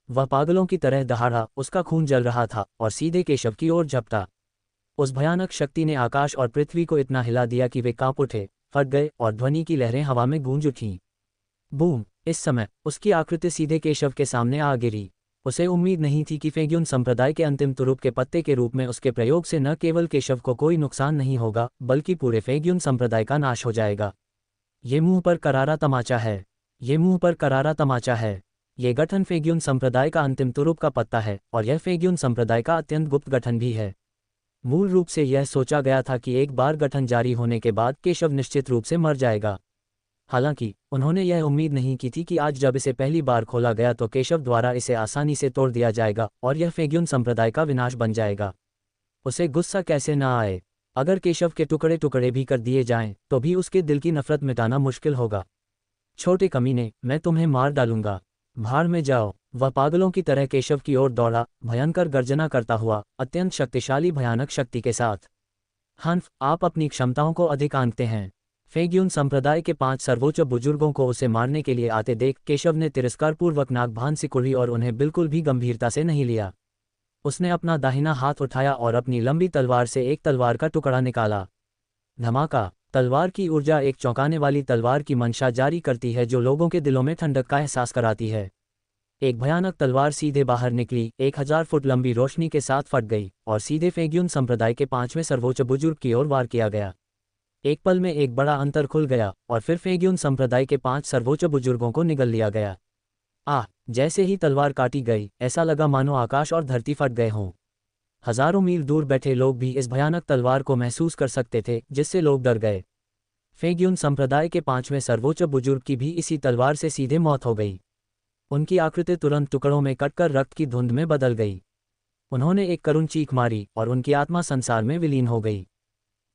वह पागलों की तरह दहाड़ा, उसका खून जल रहा था और सीधे केशव की ओर झपटा। उस भयानक शक्ति ने आकाश और पृथ्वी को इतना हिला दिया कि वे कांप उठे, फट गए और ध्वनि की लहरें हवा में गूंज उठीं। बूम! इस समय उसकी आकृति सीधे केशव के सामने आ गिरी। उसे उम्मीद नहीं थी कि फेग्यून संप्रदाय के अंतिम तुरुप के पत्ते के रूप में उसके प्रयोग से न केवल केशव को कोई नुकसान नहीं होगा, बल्कि पूरे फेग्यून संप्रदाय का नाश हो जाएगा। ये मुंह पर करारा तमाचा है। ये मुंह पर करारा तमाचा है। ये गठन फेग्यून संप्रदाय का अंतिम तुरुप का पत्ता है और यह फेग्यून संप्रदाय का अत्यंत गुप्त गठन भी है। मूल रूप से यह सोचा गया था कि एक बार गठन जारी होने के बाद केशव निश्चित रूप से मर जाएगा। हालांकि उन्होंने यह उम्मीद नहीं की थी कि आज जब इसे पहली बार खोला गया तो केशव द्वारा इसे आसानी से तोड़ दिया जाएगा और यह फेग्यून संप्रदाय का विनाश बन जाएगा। उसे गुस्सा कैसे न आए? अगर केशव के टुकड़े टुकड़े भी कर दिए जाएं तो भी उसके दिल की नफरत मिटाना मुश्किल होगा। छोटे कमीने, मैं तुम्हें मार डालूंगा, भाड़ में जाओ। वह पागलों की तरह केशव की ओर दौड़ा, भयंकर गर्जना करता हुआ, अत्यंत शक्तिशाली भयानक शक्ति के साथ। हन्फ, आप अपनी क्षमताओं को अधिक आंकते हैं। फेग्यून संप्रदाय के 5 सर्वोच्च बुजुर्गों को उसे मारने के लिए आते देख केशव ने तिरस्कारपूर्वक नाक भान सिकुड़ी और उन्हें बिल्कुल भी गंभीरता से नहीं लिया। उसने अपना दाहिना हाथ उठाया और अपनी लंबी तलवार से एक तलवार का टुकड़ा निकाला। धमाका! तलवार की ऊर्जा एक चौंकाने वाली तलवार की मंशा जारी करती है जो लोगों के दिलों में ठंडक का एहसास कराती है। एक भयानक तलवार सीधे बाहर निकली, 1000 फुट लंबी रोशनी के साथ फट गई और सीधे फेग्यून संप्रदाय के 5वें सर्वोच्च बुजुर्ग की ओर वार किया गया। एक पल में एक बड़ा अंतर खुल गया और फिर फेग्यून संप्रदाय के 5 सर्वोच्च बुजुर्गों को निगल लिया गया। जैसे ही तलवार काटी गई, ऐसा लगा मानो आकाश और धरती फट गए हों। हजारों मील दूर बैठे लोग भी इस भयानक तलवार को महसूस कर सकते थे, जिससे लोग डर गए। फेग्यून संप्रदाय के 5वें सर्वोच्च बुजुर्ग की भी इसी तलवार से सीधे मौत हो गई। उनकी आकृति तुरंत टुकड़ों में कटकर रक्त की धुंध में बदल गई। उन्होंने एक करुण चीख मारी और उनकी आत्मा संसार में विलीन हो गई।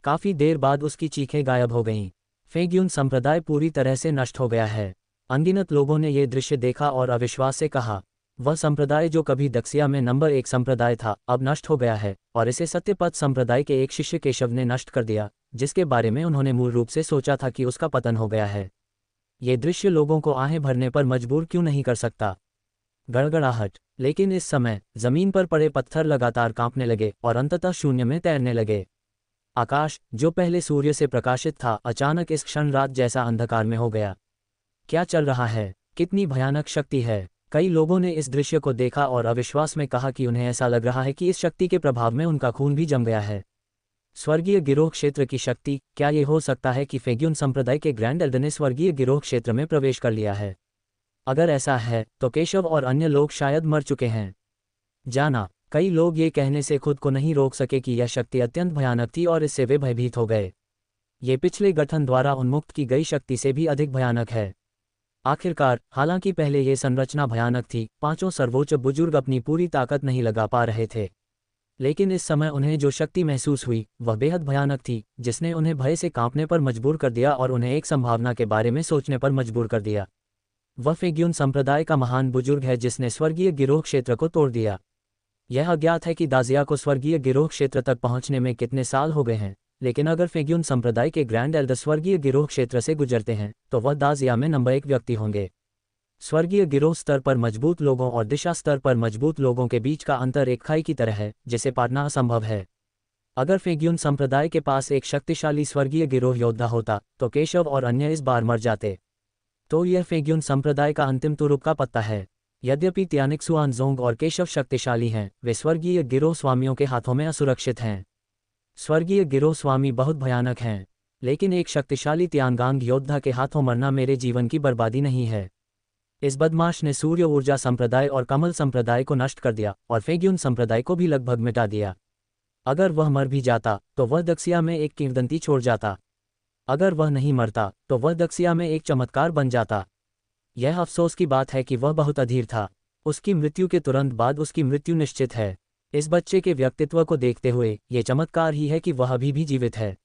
काफी देर बाद उसकी चीखें गायब हो गईं। फेग्यून संप्रदाय पूरी तरह से नष्ट हो गया है। अनगिनत लोगों ने यह दृश्य देखा और अविश्वास से कहा, वह संप्रदाय जो कभी दक्षिया में नंबर 1 संप्रदाय था, अब नष्ट हो गया है और इसे सत्यपथ संप्रदाय के एक शिष्य केशव ने नष्ट कर दिया, जिसके बारे में उन्होंने मूल रूप से सोचा था कि उसका पतन हो गया है। ये दृश्य लोगों को आहें भरने पर मजबूर क्यों नहीं कर सकता? गड़गड़ाहट। लेकिन इस समय जमीन पर पड़े पत्थर लगातार कांपने लगे और अंततः शून्य में तैरने लगे। आकाश, जो पहले सूर्य से प्रकाशित था, अचानक इस क्षण रात जैसा अंधकार में हो गया। क्या चल रहा है? कितनी भयानक शक्ति है! कई लोगों ने इस दृश्य को देखा और अविश्वास में कहा कि उन्हें ऐसा लग रहा है कि इस शक्ति के प्रभाव में उनका खून भी जम गया है। स्वर्गीय गिरोह क्षेत्र की शक्ति। क्या ये हो सकता है कि फेग्यून संप्रदाय के ग्रैंड एल्डर ने स्वर्गीय गिरोह क्षेत्र में प्रवेश कर लिया है? अगर ऐसा है तो केशव और अन्य लोग शायद मर चुके हैं। जाना, कई लोग ये कहने से खुद को नहीं रोक सके कि यह शक्ति अत्यंत भयानक थी और इससे वे भयभीत हो गए। ये पिछले गठन द्वारा उन्मुक्त की गई शक्ति से भी अधिक भयानक है। आखिरकार, हालांकि पहले ये संरचना भयानक थी, 5 सर्वोच्च बुजुर्ग अपनी पूरी ताकत नहीं लगा पा रहे थे। लेकिन इस समय उन्हें जो शक्ति महसूस हुई वह बेहद भयानक थी, जिसने उन्हें भय से कांपने पर मजबूर कर दिया और उन्हें एक संभावना के बारे में सोचने पर मजबूर कर दिया। वह फेग्यून संप्रदाय का महान बुजुर्ग है जिसने स्वर्गीय गिरोह क्षेत्र को तोड़ दिया। यह अज्ञात है कि दाजिया को स्वर्गीय गिरोह क्षेत्र तक पहुंचने में कितने साल हो गए हैं, लेकिन अगर फेग्यून संप्रदाय के ग्रैंड एल्डर स्वर्गीय गिरोह क्षेत्र से गुजरते हैं तो वह दाजिया में नंबर 1 व्यक्ति होंगे। स्वर्गीय गिरोह स्तर पर मजबूत लोगों और दिशा स्तर पर मजबूत लोगों के बीच का अंतर एक खाई की तरह है, जिसे पाटना असंभव है। अगर फेग्यून संप्रदाय के पास एक शक्तिशाली स्वर्गीय गिरोह योद्धा होता तो केशव और अन्य इस बार मर जाते। तो यह फेग्यून संप्रदाय का अंतिम तुरुप का पत्ता है। यद्यपि त्यानिक्सुआनजोंग और केशव शक्तिशाली हैं, वे स्वर्गीय गिरोह स्वामियों के हाथों में असुरक्षित हैं। स्वर्गीय गिरोह स्वामी बहुत भयानक हैं, लेकिन एक शक्तिशाली त्यानगांग योद्धा के हाथों मरना मेरे जीवन की बर्बादी नहीं है। इस बदमाश ने सूर्य ऊर्जा संप्रदाय और कमल संप्रदाय को नष्ट कर दिया और फेग्यून संप्रदाय को भी लगभग मिटा दिया। अगर वह मर भी जाता तो वह दक्षिया में एक किंवदंती छोड़ जाता। अगर वह नहीं मरता तो वह दक्षिया में एक चमत्कार बन जाता। यह अफसोस की बात है कि वह बहुत अधीर था। उसकी मृत्यु के तुरंत बाद उसकी मृत्यु निश्चित है। इस बच्चे के व्यक्तित्व को देखते हुए ये चमत्कार ही है कि वह अभी भी जीवित है।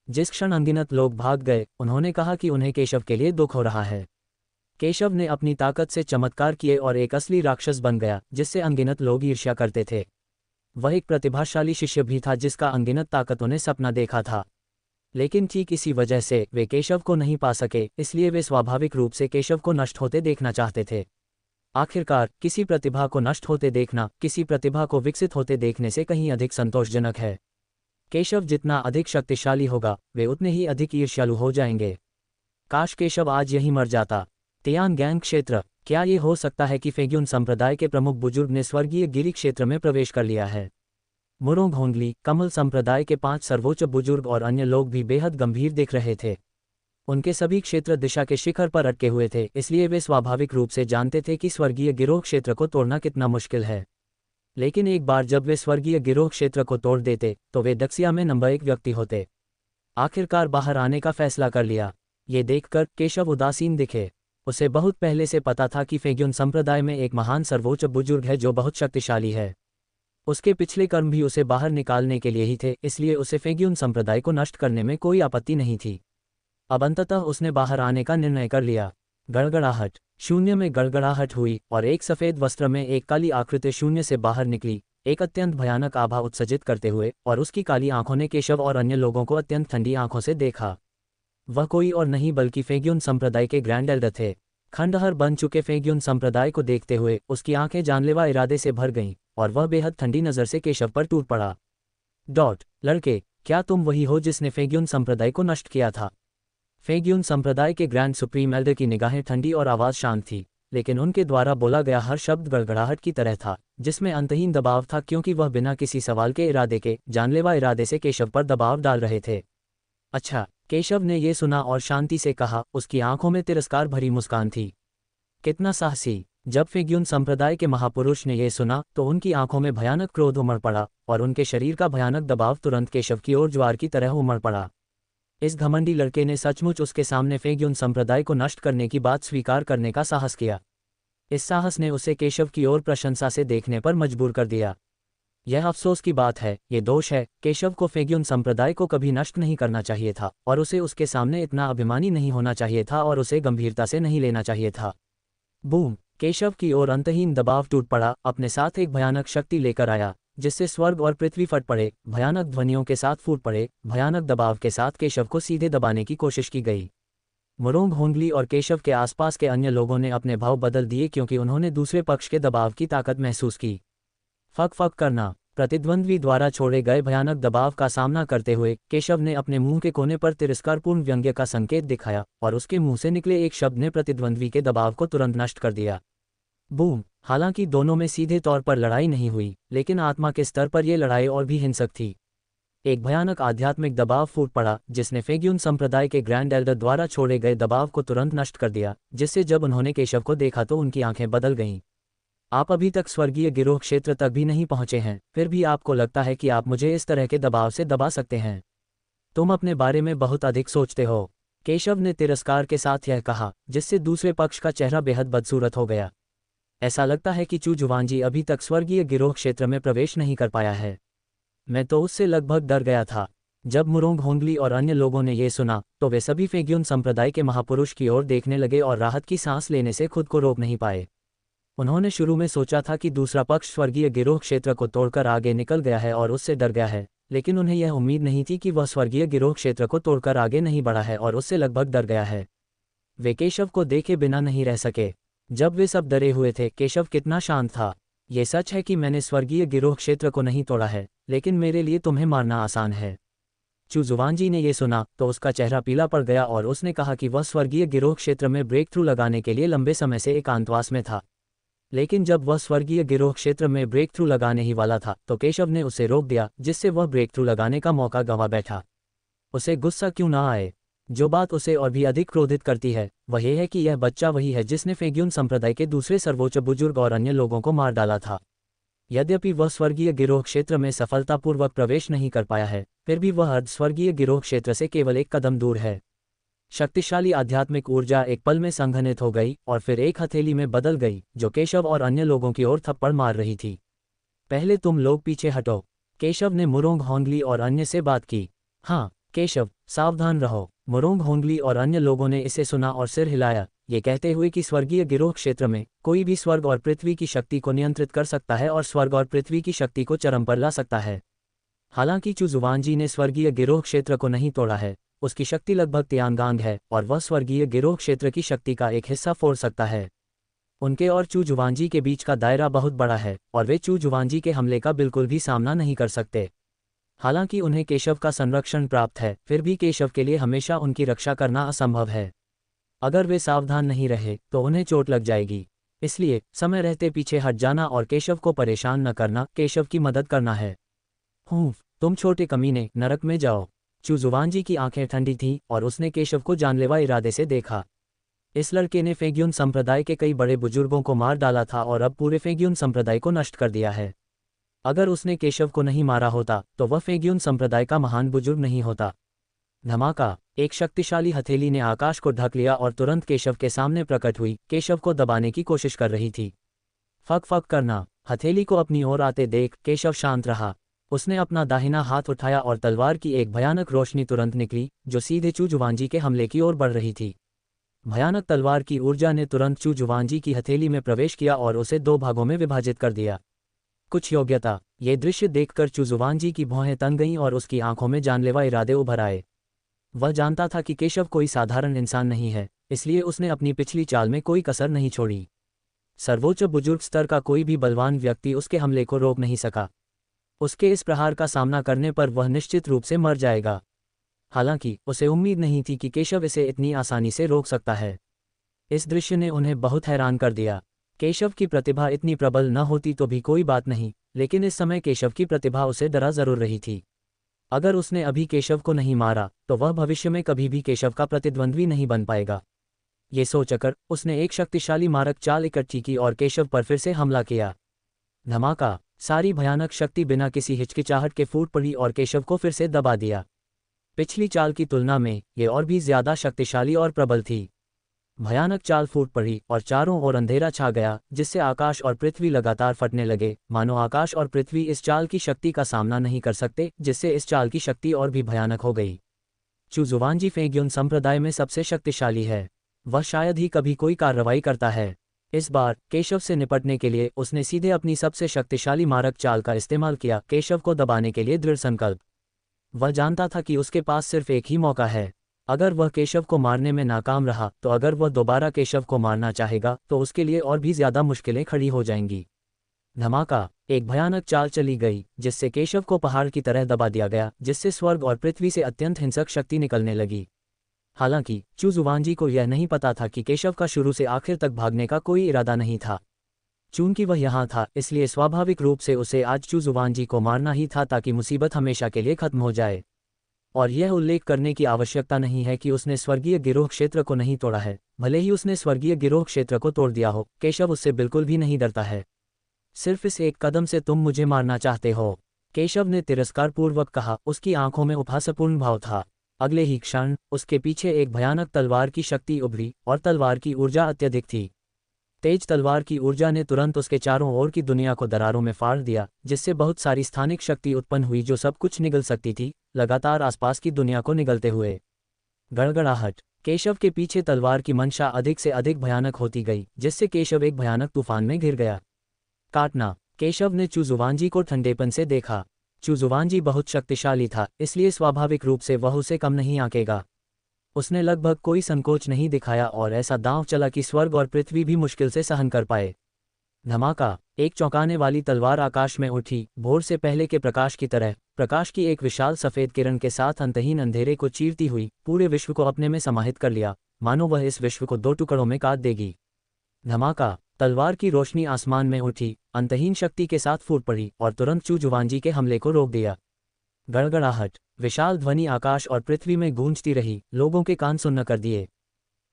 जिस क्षण अनगिनत लोग भाग गए, उन्होंने कहा कि उन्हें केशव के लिए दुख हो रहा है। केशव ने अपनी ताकत से चमत्कार किए और एक असली राक्षस बन गया, जिससे अनगिनत लोग ईर्ष्या करते थे। वह एक प्रतिभाशाली शिष्य भी था जिसका अनगिनत ताकतों ने सपना देखा था। लेकिन ठीक इसी वजह से वे केशव को नहीं पा सके, इसलिए वे स्वाभाविक रूप से केशव को नष्ट होते देखना चाहते थे। आखिरकार, किसी प्रतिभा को नष्ट होते देखना किसी प्रतिभा को विकसित होते देखने से कहीं अधिक संतोषजनक है। केशव जितना अधिक शक्तिशाली होगा, वे उतने ही अधिक ईर्ष्यालु हो जाएंगे। काश केशव आज यही मर जाता। तियानगैंग क्षेत्र। क्या ये हो सकता है कि फेग्यून संप्रदाय के प्रमुख बुजुर्ग ने स्वर्गीय गिरी क्षेत्र में प्रवेश कर लिया है? मुरोंग होंगली, कमल संप्रदाय के 5 सर्वोच्च बुजुर्ग और अन्य लोग भी बेहद गंभीर दिख रहे थे। उनके सभी क्षेत्र दिशा के शिखर पर अटके हुए थे, इसलिए वे स्वाभाविक रूप से जानते थे कि स्वर्गीय गिरोह क्षेत्र को तोड़ना कितना मुश्किल है। लेकिन एक बार जब वे स्वर्गीय गिरोह क्षेत्र को तोड़ देते तो वे दक्षिया में नंबर 1 व्यक्ति होते। आखिरकार बाहर आने का फैसला कर लिया। ये देखकर केशव उदासीन दिखे। उसे बहुत पहले से पता था कि फेग्यून संप्रदाय में एक महान सर्वोच्च बुजुर्ग है जो बहुत शक्तिशाली है। उसके पिछले कर्म भी उसे बाहर निकालने के लिए ही थे, इसलिए उसे फेग्यून संप्रदाय को नष्ट करने में कोई आपत्ति नहीं थी। अब अंततः उसने बाहर आने का निर्णय कर लिया। गड़गड़ाहट। शून्य में गड़गड़ाहट हुई और एक सफेद वस्त्र में एक काली आकृति शून्य से बाहर निकली, एक अत्यंत भयानक आभा उत्सर्जित करते हुए, और उसकी काली आंखों ने केशव और अन्य लोगों को अत्यंत ठंडी आंखों से देखा। वह कोई और नहीं बल्कि फेग्यून संप्रदाय के ग्रैंड एल्डर थे। खंडहर बन चुके फेग्यून संप्रदाय को देखते हुए उसकी आंखें जानलेवा इरादे से भर गईं और वह बेहद ठंडी नज़र से केशव पर टूट पड़ा। लड़के, क्या तुम वही हो जिसने फेग्यून संप्रदाय को नष्ट किया था? फेग्यून संप्रदाय के ग्रैंड सुप्रीम एल्डर की निगाहें ठंडी और आवाज़ शांत थी, लेकिन उनके द्वारा बोला गया हर शब्द गड़गड़ाहट की तरह था, जिसमें अंतहीन दबाव था, क्योंकि वह बिना किसी सवाल के इरादे के जानलेवा इरादे से केशव पर दबाव डाल रहे थे। अच्छा, केशव ने ये सुना और शांति से कहा, उसकी आंखों में तिरस्कार भरी मुस्कान थी। कितना साहसी! जब फेग्यून संप्रदाय के महापुरुष ने यह सुना तो उनकी आंखों में भयानक क्रोध उमड़ पड़ा और उनके शरीर का भयानक दबाव तुरंत केशव की ओर ज्वार की तरह उमड़ पड़ा। इस घमंडी लड़के ने सचमुच उसके सामने फेग्यून संप्रदाय को नष्ट करने की बात स्वीकार करने का साहस किया। इस साहस ने उसे केशव की ओर प्रशंसा से देखने पर मजबूर कर दिया। यह अफसोस की बात है, ये दोष है। केशव को फेग्यून संप्रदाय को कभी नष्ट नहीं करना चाहिए था और उसे उसके सामने इतना अभिमानी नहीं होना चाहिए था और उसे गंभीरता से नहीं लेना चाहिए था। बूम! केशव की ओर अंतहीन दबाव टूट पड़ा, अपने साथ एक भयानक शक्ति लेकर आया जिससे स्वर्ग और पृथ्वी फट पड़े, भयानक ध्वनियों के साथ फूट पड़े। भयानक दबाव के साथ केशव को सीधे दबाने की कोशिश की गई। मुरोंग होंगली और केशव के आसपास के अन्य लोगों ने अपने भाव बदल दिए क्योंकि उन्होंने दूसरे पक्ष के दबाव की ताकत महसूस की। फक फक करना। प्रतिद्वंद्वी द्वारा छोड़े गए भयानक दबाव का सामना करते हुए केशव ने अपने मुंह के कोने पर तिरस्कारपूर्ण व्यंग्य का संकेत दिखाया और उसके मुंह से निकले एक शब्द ने प्रतिद्वंद्वी के दबाव को तुरंत नष्ट कर दिया। बूम! हालांकि दोनों में सीधे तौर पर लड़ाई नहीं हुई, लेकिन आत्मा के स्तर पर यह लड़ाई और भी हिंसक थी। एक भयानक आध्यात्मिक दबाव फूट पड़ा जिसने फेग्यून संप्रदाय के ग्रैंड एल्डर द्वारा छोड़े गए दबाव को तुरंत नष्ट कर दिया, जिससे जब उन्होंने केशव को देखा तो उनकी आंखें बदल गईं। आप अभी तक स्वर्गीय गिरोह क्षेत्र तक भी नहीं पहुंचे हैं, फिर भी आपको लगता है कि आप मुझे इस तरह के दबाव से दबा सकते हैं। तुम अपने बारे में बहुत अधिक सोचते हो, केशव ने तिरस्कार के साथ यह कहा, जिससे दूसरे पक्ष का चेहरा बेहद बदसूरत हो गया। ऐसा लगता है कि चू जुवानजी अभी तक स्वर्गीय गिरोह क्षेत्र में प्रवेश नहीं कर पाया है। मैं तो उससे लगभग डर गया था। जब मुरोंग होंगली और अन्य लोगों ने यह सुना तो वे सभी फेग्यून संप्रदाय के महापुरुष की ओर देखने लगे और राहत की सांस लेने से खुद को रोक नहीं पाए। उन्होंने शुरू में सोचा था कि दूसरा पक्ष स्वर्गीय गिरोह क्षेत्र को तोड़कर आगे निकल गया है और उससे डर गया है, लेकिन उन्हें यह उम्मीद नहीं थी कि वह स्वर्गीय गिरोह क्षेत्र को तोड़कर आगे नहीं बढ़ा है और उससे लगभग डर गया है। वे केशव को देखे बिना नहीं रह सके। जब वे सब डरे हुए थे, केशव कितना शांत था। ये सच है कि मैंने स्वर्गीय गिरोह क्षेत्र को नहीं तोड़ा है, लेकिन मेरे लिए तुम्हें मारना आसान है। चू जुवानजी ने यह सुना तो उसका चेहरा पीला पड़ गया और उसने कहा कि वह स्वर्गीय गिरोह क्षेत्र में ब्रेक थ्रू लगाने के लिए लंबे समय से एकांतवास में था। लेकिन जब वह स्वर्गीय गिरोह क्षेत्र में ब्रेक थ्रू लगाने ही वाला था तो केशव ने उसे रोक दिया, जिससे वह ब्रेक थ्रू लगाने का मौका गंवा बैठा। उसे गुस्सा क्यों ना आए? जो बात उसे और भी अधिक क्रोधित करती है वह यह है कि यह बच्चा वही है जिसने फेग्यून संप्रदाय के दूसरे सर्वोच्च बुजुर्ग और अन्य लोगों को मार डाला था। यद्यपि वह स्वर्गीय गिरोह क्षेत्र में सफलतापूर्वक प्रवेश नहीं कर पाया है, फिर भी वह अर्ध स्वर्गीय गिरोह क्षेत्र से केवल एक कदम दूर है। शक्तिशाली आध्यात्मिक ऊर्जा एक पल में संघनित हो गई और फिर एक हथेली में बदल गई जो केशव और अन्य लोगों की ओर थप्पड़ मार रही थी। पहले तुम लोग पीछे हटो, केशव ने मुरोंग होंगली और अन्य से बात की। हाँ केशव, सावधान रहो। मुरोंग होंगली और अन्य लोगों ने इसे सुना और सिर हिलाया, ये कहते हुए कि स्वर्गीय गिरोह क्षेत्र में कोई भी स्वर्ग और पृथ्वी की शक्ति को नियंत्रित कर सकता है और स्वर्ग और पृथ्वी की शक्ति को चरम पर ला सकता है। हालांकि चू जुवानजी ने स्वर्गीय गिरोह क्षेत्र को नहीं तोड़ा है, उसकी शक्ति लगभग तियांगांग है और वह स्वर्गीय गिरोह क्षेत्र की शक्ति का एक हिस्सा फोड़ सकता है। उनके और चू जुवानजी के बीच का दायरा बहुत बड़ा है और वे चू जुवानजी के हमले का बिल्कुल भी सामना नहीं कर सकते। हालांकि उन्हें केशव का संरक्षण प्राप्त है, फिर भी केशव के लिए हमेशा उनकी रक्षा करना असंभव है। अगर वे सावधान नहीं रहे तो उन्हें चोट लग जाएगी। इसलिए समय रहते पीछे हट जाना और केशव को परेशान न करना, केशव की मदद करना है। तुम छोटे कमीने, नरक में जाओ। चू जुवानजी की आंखें ठंडी थीं और उसने केशव को जानलेवा इरादे से देखा। इस लड़के ने फेग्यून संप्रदाय के कई बड़े बुजुर्गों को मार डाला था और अब पूरे फेग्यून संप्रदाय को नष्ट कर दिया है। अगर उसने केशव को नहीं मारा होता तो वह फेग्यून संप्रदाय का महान बुजुर्ग नहीं होता। धमाका! एक शक्तिशाली हथेली ने आकाश को ढक लिया और तुरंत केशव के सामने प्रकट हुई, केशव को दबाने की कोशिश कर रही थी। फक फक करना। हथेली को अपनी ओर आते देख केशव शांत रहा। उसने अपना दाहिना हाथ उठाया और तलवार की एक भयानक रोशनी तुरंत निकली जो सीधे चू जुवानजी के हमले की ओर बढ़ रही थी। भयानक तलवार की ऊर्जा ने तुरंत चू जुवानजी की हथेली में प्रवेश किया और उसे दो भागों में विभाजित कर दिया। कुछ योग्यता! ये दृश्य देखकर चू जुवानजी की भौहें तन गईं और उसकी आंखों में जानलेवा इरादे उभर आए। वह जानता था कि केशव कोई साधारण इंसान नहीं है, इसलिए उसने अपनी पिछली चाल में कोई कसर नहीं छोड़ी। सर्वोच्च बुजुर्ग स्तर का कोई भी बलवान व्यक्ति उसके हमले को रोक नहीं सका। उसके इस प्रहार का सामना करने पर वह निश्चित रूप से मर जाएगा। हालांकि उसे उम्मीद नहीं थी कि केशव इसे इतनी आसानी से रोक सकता है। इस दृश्य ने उन्हें बहुत हैरान कर दिया। केशव की प्रतिभा इतनी प्रबल न होती तो भी कोई बात नहीं, लेकिन इस समय केशव की प्रतिभा उसे डरा जरूर रही थी। अगर उसने अभी केशव को नहीं मारा तो वह भविष्य में कभी भी केशव का प्रतिद्वंद्वी नहीं बन पाएगा। ये सोचकर उसने एक शक्तिशाली मारक चाल इकट्ठी की और केशव पर फिर से हमला किया। धमाका! सारी भयानक शक्ति बिना किसी हिचकिचाहट के फूट पड़ी और केशव को फिर से दबा दिया। पिछली चाल की तुलना में ये और भी ज्यादा शक्तिशाली और प्रबल थी। भयानक चाल फूट पड़ी और चारों ओर अंधेरा छा गया, जिससे आकाश और पृथ्वी लगातार फटने लगे, मानो आकाश और पृथ्वी इस चाल की शक्ति का सामना नहीं कर सकते, जिससे इस चाल की शक्ति और भी भयानक हो गई। चुजुवांजी फेग्युन संप्रदाय में सबसे शक्तिशाली है। वह शायद ही कभी कोई कार्रवाई करता है। इस बार केशव से निपटने के लिए उसने सीधे अपनी सबसे शक्तिशाली मारक चाल का इस्तेमाल किया, केशव को दबाने के लिए दृढ़ संकल्प। वह जानता था कि उसके पास सिर्फ एक ही मौका है। अगर वह केशव को मारने में नाकाम रहा तो अगर वह दोबारा केशव को मारना चाहेगा तो उसके लिए और भी ज्यादा मुश्किलें खड़ी हो जाएंगी। धमाका! एक भयानक चाल चली गई, जिससे केशव को पहाड़ की तरह दबा दिया गया, जिससे स्वर्ग और पृथ्वी से अत्यंत हिंसक शक्ति निकलने लगी। हालांकि चुजुवांजी को यह नहीं पता था कि केशव का शुरू से आखिर तक भागने का कोई इरादा नहीं था। चूंकि वह यहाँ था, इसलिए स्वाभाविक रूप से उसे आज चुजुवांजी को मारना ही था ताकि मुसीबत हमेशा के लिए खत्म हो जाए। और यह उल्लेख करने की आवश्यकता नहीं है कि उसने स्वर्गीय गिरोह क्षेत्र को नहीं तोड़ा है। भले ही उसने स्वर्गीय गिरोह क्षेत्र को तोड़ दिया हो, केशव उससे बिल्कुल भी नहीं डरता है। सिर्फ इस एक कदम से तुम मुझे मारना चाहते हो? केशव ने तिरस्कारपूर्वक कहा। उसकी आंखों में उपहासपूर्ण भाव था। अगले ही क्षण उसके पीछे एक भयानक तलवार की शक्ति उभरी और तलवार की ऊर्जा अत्यधिक थी। तेज तलवार की ऊर्जा ने तुरंत उसके चारों ओर की दुनिया को दरारों में फाड़ दिया, जिससे बहुत सारी स्थानिक शक्ति उत्पन्न हुई जो सब कुछ निगल सकती थी, लगातार आसपास की दुनिया को निगलते हुए। गड़गड़ाहट! केशव के पीछे तलवार की मंशा अधिक से अधिक भयानक होती गई, जिससे केशव एक भयानक तूफान में घिर गया। काटना! केशव ने चुजुवांजी को ठंडेपन से देखा। चुजुवांजी बहुत शक्तिशाली था, इसलिए स्वाभाविक रूप से वह उसे कम नहीं आंकेगा। उसने लगभग कोई संकोच नहीं दिखाया और ऐसा दांव चला कि स्वर्ग और पृथ्वी भी मुश्किल से सहन कर पाए। धमाका! एक चौंकाने वाली तलवार आकाश में उठी, भोर से पहले के प्रकाश की तरह। प्रकाश की एक विशाल सफेद किरण के साथ अंतहीन अंधेरे को चीरती हुई पूरे विश्व को अपने में समाहित कर लिया, मानो वह इस विश्व को दो टुकड़ों में काट देगी। धमाका! तलवार की रोशनी आसमान में उठी, अंतहीन शक्ति के साथ फूट पड़ी और तुरंत चुजुवांजी के हमले को रोक दिया। गड़गड़ाहट! विशाल ध्वनि आकाश और पृथ्वी में गूंजती रही, लोगों के कान सुन्न कर दिए।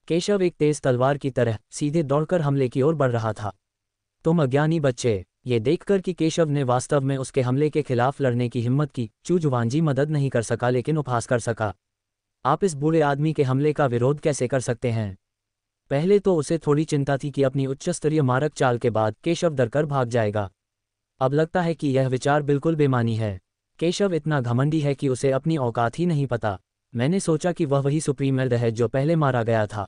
केशव एक तेज तलवार की तरह सीधे दौड़कर हमले की ओर बढ़ रहा था। तुम अज्ञानी बच्चे! ये देखकर कि केशव ने वास्तव में उसके हमले के खिलाफ लड़ने की हिम्मत की, चुजुवांजी मदद नहीं कर सका लेकिन उपहास कर सका। आप इस बूढ़े आदमी के हमले का विरोध कैसे कर सकते हैं? पहले तो उसे थोड़ी चिंता थी कि अपनी उच्चस्तरीय मारक चाल के बाद केशव डरकर भाग जाएगा। अब लगता है कि यह विचार बिल्कुल बेमानी है। केशव इतना घमंडी है कि उसे अपनी औकात ही नहीं पता। मैंने सोचा कि वह वही सुप्रीमर्ड है जो पहले मारा गया था।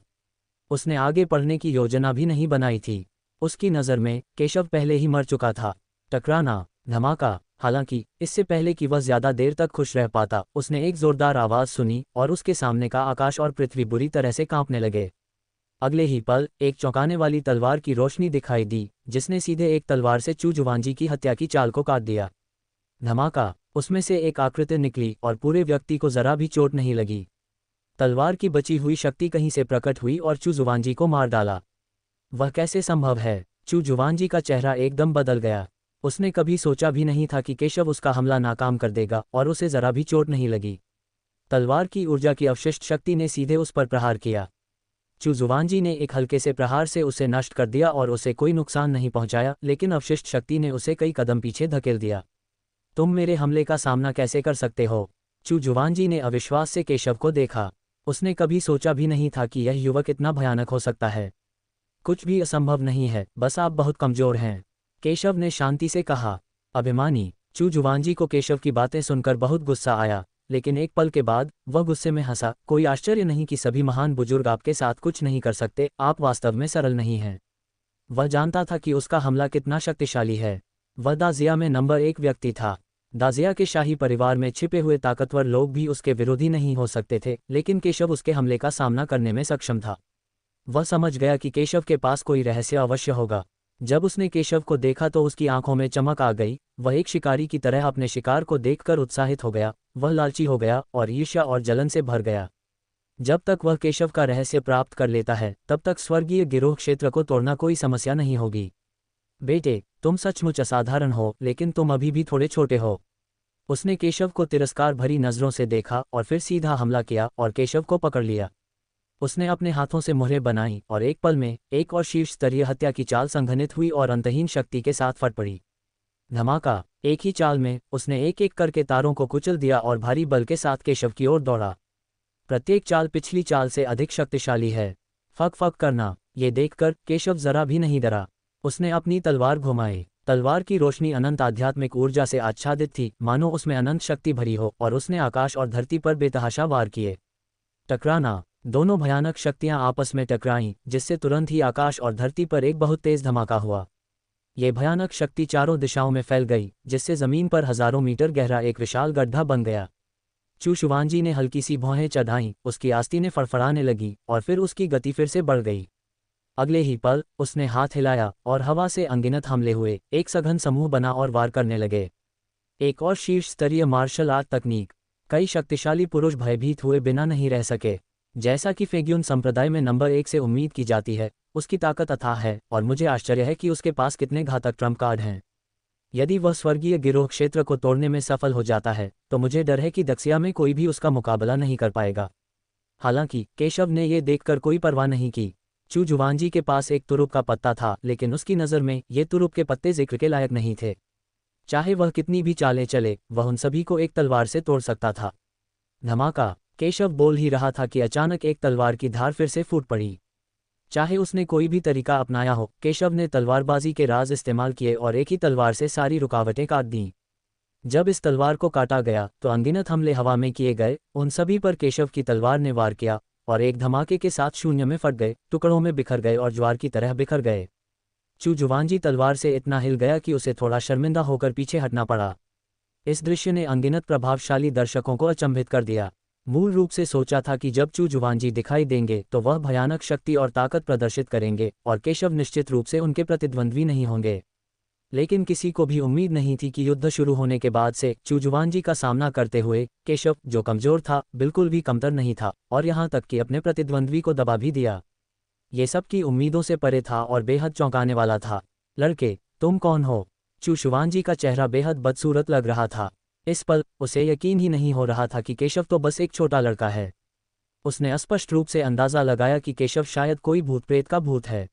उसने आगे पढ़ने की योजना भी नहीं बनाई थी। उसकी नज़र में केशव पहले ही मर चुका था। टकराना! धमाका! हालांकि इससे पहले कि वह ज्यादा देर तक खुश रह पाता, उसने एक जोरदार आवाज सुनी और उसके सामने का आकाश और पृथ्वी बुरी तरह से कांपने लगे। अगले ही पल एक चौंकाने वाली तलवार की रोशनी दिखाई दी, जिसने सीधे एक तलवार से चुजुवांजी की हत्या की चाल को काट दिया। धमाका! उसमें से एक आकृति निकली और पूरे व्यक्ति को जरा भी चोट नहीं लगी। तलवार की बची हुई शक्ति कहीं से प्रकट हुई और चुजुवांजी को मार डाला। वह कैसे संभव है? चुजुवांजी का चेहरा एकदम बदल गया। उसने कभी सोचा भी नहीं था कि केशव उसका हमला नाकाम कर देगा और उसे जरा भी चोट नहीं लगी। तलवार की ऊर्जा की अवशिष्ट शक्ति ने सीधे उस पर प्रहार किया। चुजुवांजी ने एक हल्के से प्रहार से उसे नष्ट कर दिया और उसे कोई नुकसान नहीं पहुंचाया, लेकिन अवशिष्ट शक्ति ने उसे कई कदम पीछे धकेल दिया। तुम मेरे हमले का सामना कैसे कर सकते हो? चुजुवांजी ने अविश्वास से केशव को देखा। उसने कभी सोचा भी नहीं था कि यह युवक इतना भयानक हो सकता है। कुछ भी असंभव नहीं है, बस आप बहुत कमजोर हैं, केशव ने शांति से कहा। अभिमानी! चुजुवांजी को केशव की बातें सुनकर बहुत गुस्सा आया, लेकिन एक पल के बाद वह गुस्से में हंसा। कोई आश्चर्य नहीं कि सभी महान बुजुर्ग आपके साथ कुछ नहीं कर सकते, आप वास्तव में सरल नहीं हैं। वह जानता था कि उसका हमला कितना शक्तिशाली है। वह दाजिया में नंबर 1 व्यक्ति था। दाजिया के शाही परिवार में छिपे हुए ताकतवर लोग भी उसके विरोधी नहीं हो सकते थे, लेकिन केशव उसके हमले का सामना करने में सक्षम था। वह समझ गया कि केशव के पास कोई रहस्य अवश्य होगा। जब उसने केशव को देखा तो उसकी आंखों में चमक आ गई। वह एक शिकारी की तरह अपने शिकार को देखकर उत्साहित हो गया। वह लालची हो गया और ईर्ष्या और जलन से भर गया। जब तक वह केशव का रहस्य प्राप्त कर लेता है, तब तक स्वर्गीय गिरोह क्षेत्र को तोड़ना कोई समस्या नहीं होगी। बेटे, तुम सचमुच असाधारण हो, लेकिन तुम अभी भी थोड़े छोटे हो। उसने केशव को तिरस्कार भरी नजरों से देखा और फिर सीधा हमला किया और केशव को पकड़ लिया। उसने अपने हाथों से मुहरें बनाई और एक पल में एक और शीर्ष स्तरीय हत्या की चाल संघनित हुई और अंतहीन शक्ति के साथ फट पड़ी। धमाका! एक ही चाल में उसने एक एक करके तारों को कुचल दिया और भारी बल के साथ केशव की ओर दौड़ा। प्रत्येक चाल पिछली चाल से अधिक शक्तिशाली है। फक फक करना! ये देखकर केशव जरा भी नहीं डरा। उसने अपनी तलवार घुमाई। तलवार की रोशनी अनंत आध्यात्मिक ऊर्जा से आच्छादित थी, मानो उसमें अनंत शक्ति भरी हो, और उसने आकाश और धरती पर बेतहाशा वार किए। टकराना! दोनों भयानक शक्तियां आपस में टकराईं, जिससे तुरंत ही आकाश और धरती पर एक बहुत तेज धमाका हुआ। ये भयानक शक्ति चारों दिशाओं में फैल गई, जिससे जमीन पर हजारों मीटर गहरा एक विशाल गड्ढा बन गया। चू शुआंजी ने हल्की सी भौहें चढ़ाईं, उसकी आस्तीनें फड़फड़ाने लगी और फिर उसकी गति फिर से बढ़ गई। अगले ही पल उसने हाथ हिलाया और हवा से अनगिनत हमले हुए, एक सघन समूह बना और वार करने लगे। एक और शीर्ष स्तरीय मार्शल आर्ट तकनीक। कई शक्तिशाली पुरुष भयभीत हुए बिना नहीं रह सके। जैसा कि फेग्यून संप्रदाय में नंबर 1 से उम्मीद की जाती है, उसकी ताकत अथाह है और मुझे आश्चर्य है कि उसके पास कितने घातक ट्रम्प कार्ड हैं। यदि वह स्वर्गीय गिरोह क्षेत्र को तोड़ने में सफल हो जाता है तो मुझे डर है कि दक्षिया में कोई भी उसका मुकाबला नहीं कर पाएगा। हालांकि केशव ने यह देखकर कोई परवाह नहीं की। चू जुवांजी के पास एक तुरुप का पत्ता था, लेकिन उसकी नज़र में ये तुरुप के पत्ते जिक्र के लायक नहीं थे। चाहे वह कितनी भी चालें चले, वह उन सभी को एक तलवार से तोड़ सकता था। धमाका! केशव बोल ही रहा था कि अचानक एक तलवार की धार फिर से फूट पड़ी। चाहे उसने कोई भी तरीका अपनाया हो, केशव ने तलवारबाजी के राज इस्तेमाल किए और एक ही तलवार से सारी रुकावटें काट दीं। जब इस तलवार को काटा गया तो अनगिनत हमले हवा में किए गए, उन सभी पर केशव की तलवार ने वार किया और एक धमाके के साथ शून्य में फट गए, टुकड़ों में बिखर गए और ज्वार की तरह बिखर गए। चू जुवांजी तलवार से इतना हिल गया कि उसे थोड़ा शर्मिंदा होकर पीछे हटना पड़ा। इस दृश्य ने अनगिनत प्रभावशाली दर्शकों को अचंभित कर दिया। मूल रूप से सोचा था कि जब चू जुवांजी दिखाई देंगे तो वह भयानक शक्ति और ताकत प्रदर्शित करेंगे और केशव निश्चित रूप से उनके प्रतिद्वंद्वी नहीं होंगे। लेकिन किसी को भी उम्मीद नहीं थी कि युद्ध शुरू होने के बाद से चू जुवांजी का सामना करते हुए केशव, जो कमजोर था, बिल्कुल भी कमतर नहीं था और यहाँ तक कि अपने प्रतिद्वंद्वी को दबा भी दिया। ये सब की उम्मीदों से परे था और बेहद चौंकाने वाला था। लड़के, तुम कौन हो? चू शुआंजी का चेहरा बेहद बदसूरत लग रहा था। इस पल उसे यकीन ही नहीं हो रहा था कि केशव तो बस एक छोटा लड़का है। उसने स्पष्ट रूप से अंदाजा लगाया कि केशव शायद कोई भूत प्रेत का भूत है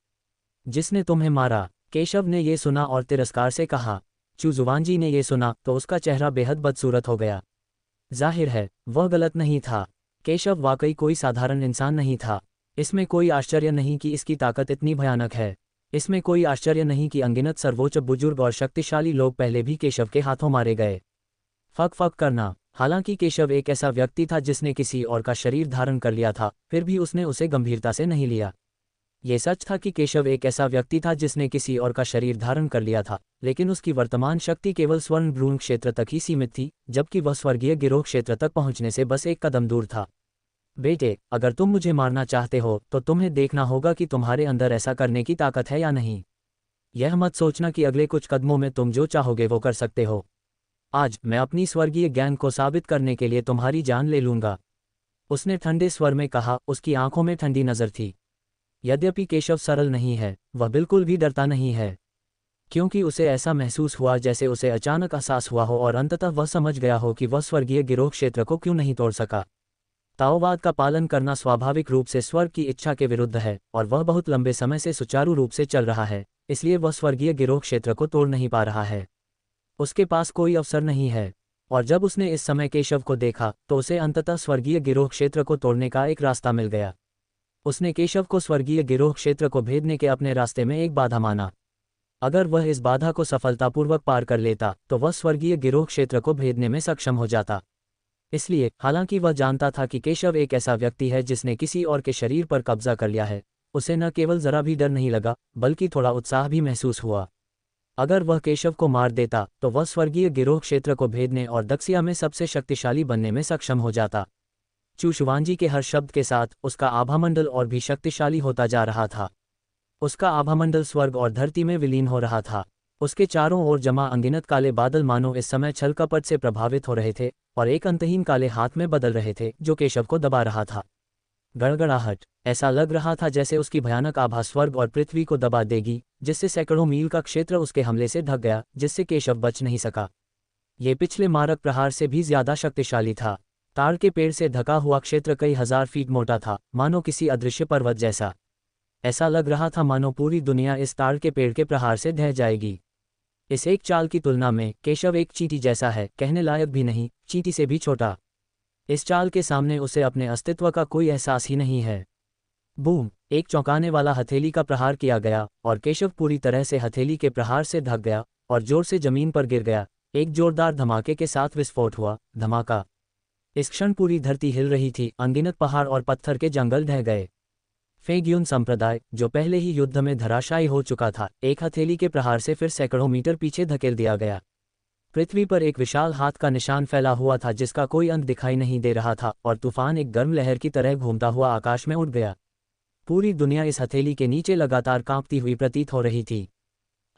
जिसने तुम्हें मारा। केशव ने ये सुना और तिरस्कार से कहा। चू जुवांजी ने ये सुना तो उसका चेहरा बेहद बदसूरत हो गया। जाहिर है वह गलत नहीं था। केशव वाकई कोई साधारण इंसान नहीं था। इसमें कोई आश्चर्य नहीं कि इसकी ताकत इतनी भयानक है। इसमें कोई आश्चर्य नहीं कि अनगिनत सर्वोच्च बुजुर्ग और शक्तिशाली लोग पहले भी केशव के हाथों मारे गए। फक फक करना। हालांकि केशव एक ऐसा व्यक्ति था जिसने किसी और का शरीर धारण कर लिया था, फिर भी उसने उसे गंभीरता से नहीं लिया। ये सच था कि केशव एक ऐसा व्यक्ति था जिसने किसी और का शरीर धारण कर लिया था, लेकिन उसकी वर्तमान शक्ति केवल स्वर्ण भ्रूण क्षेत्र तक ही सीमित थी, जबकि वह स्वर्गीय गिरोह क्षेत्र तक पहुंचने से बस एक कदम दूर था। बेटे, अगर तुम मुझे मारना चाहते हो तो तुम्हें देखना होगा कि तुम्हारे अंदर ऐसा करने की ताकत है या नहीं। यह मत सोचना कि अगले कुछ कदमों में तुम जो चाहोगे वो कर सकते हो। आज मैं अपनी स्वर्गीय ज्ञान को साबित करने के लिए तुम्हारी जान ले लूंगा। उसने ठंडे स्वर में कहा, उसकी आंखों में ठंडी नजर थी। यद्यपि केशव सरल नहीं है, वह बिल्कुल भी डरता नहीं है, क्योंकि उसे ऐसा महसूस हुआ जैसे उसे अचानक एहसास हुआ हो और अंततः वह समझ गया हो कि वह स्वर्गीय गिरोह क्षेत्र को क्यों नहीं तोड़ सका। ताओवाद का पालन करना स्वाभाविक रूप से स्वर्ग की इच्छा के विरुद्ध है और वह बहुत लंबे समय से सुचारू रूप से चल रहा है, इसलिए वह स्वर्गीय गिरोह क्षेत्र को तोड़ नहीं पा रहा है। उसके पास कोई अवसर नहीं है। और जब उसने इस समय केशव को देखा तो उसे अंततः स्वर्गीय गिरोह क्षेत्र को तोड़ने का एक रास्ता मिल गया। उसने केशव को स्वर्गीय गिरोह क्षेत्र को भेदने के अपने रास्ते में एक बाधा माना। अगर वह इस बाधा को सफलतापूर्वक पार कर लेता तो वह स्वर्गीय गिरोह क्षेत्र को भेदने में सक्षम हो जाता। इसलिए हालांकि वह जानता था कि केशव एक ऐसा व्यक्ति है जिसने किसी और के शरीर पर कब्जा कर लिया है, उसे न केवल जरा भी डर नहीं लगा बल्कि थोड़ा उत्साह भी महसूस हुआ। अगर वह केशव को मार देता तो वह स्वर्गीय गिरोह क्षेत्र को भेदने और दक्षिया में सबसे शक्तिशाली बनने में सक्षम हो जाता। चू शुआंजी के हर शब्द के साथ उसका आभामंडल और भी शक्तिशाली होता जा रहा था। उसका आभामंडल स्वर्ग और धरती में विलीन हो रहा था। उसके चारों ओर जमा अनगिनत काले बादल मानो इस समय छल कपट से प्रभावित हो रहे थे और एक अंतहीन काले हाथ में बदल रहे थे जो केशव को दबा रहा था। गड़गड़ाहट। ऐसा लग रहा था जैसे उसकी भयानक आभा स्वर्ग और पृथ्वी को दबा देगी, जिससे सैकड़ों मील का क्षेत्र उसके हमले से ढक गया, जिससे केशव बच नहीं सका। ये पिछले मारक प्रहार से भी ज्यादा शक्तिशाली था। ताड़ के पेड़ से ढका हुआ क्षेत्र कई हजार फीट मोटा था, मानो किसी अदृश्य पर्वत जैसा। ऐसा लग रहा था मानो पूरी दुनिया इस ताड़ के पेड़ के प्रहार से ढह जाएगी। इस एक चाल की तुलना में केशव एक चींटी जैसा है, कहने लायक भी नहीं, चींटी से भी छोटा। इस चाल के सामने उसे अपने अस्तित्व का कोई एहसास ही नहीं है। बूम! एक चौंकाने वाला हथेली का प्रहार किया गया और केशव पूरी तरह से हथेली के प्रहार से ढक गया और जोर से जमीन पर गिर गया। एक जोरदार धमाके के साथ विस्फोट हुआ। धमाका! इस क्षण पूरी धरती हिल रही थी, अनगिनत पहाड़ और पत्थर के जंगल ढह गए। फेग्यून संप्रदाय, जो पहले ही युद्ध में धराशायी हो चुका था, एक हथेली के प्रहार से फिर सैकड़ों मीटर पीछे धकेल दिया गया। पृथ्वी पर एक विशाल हाथ का निशान फैला हुआ था जिसका कोई अंत दिखाई नहीं दे रहा था, और तूफान एक गर्म लहर की तरह घूमता हुआ आकाश में उड़ गया। पूरी दुनिया इस हथेली के नीचे लगातार कांपती हुई प्रतीत हो रही थी।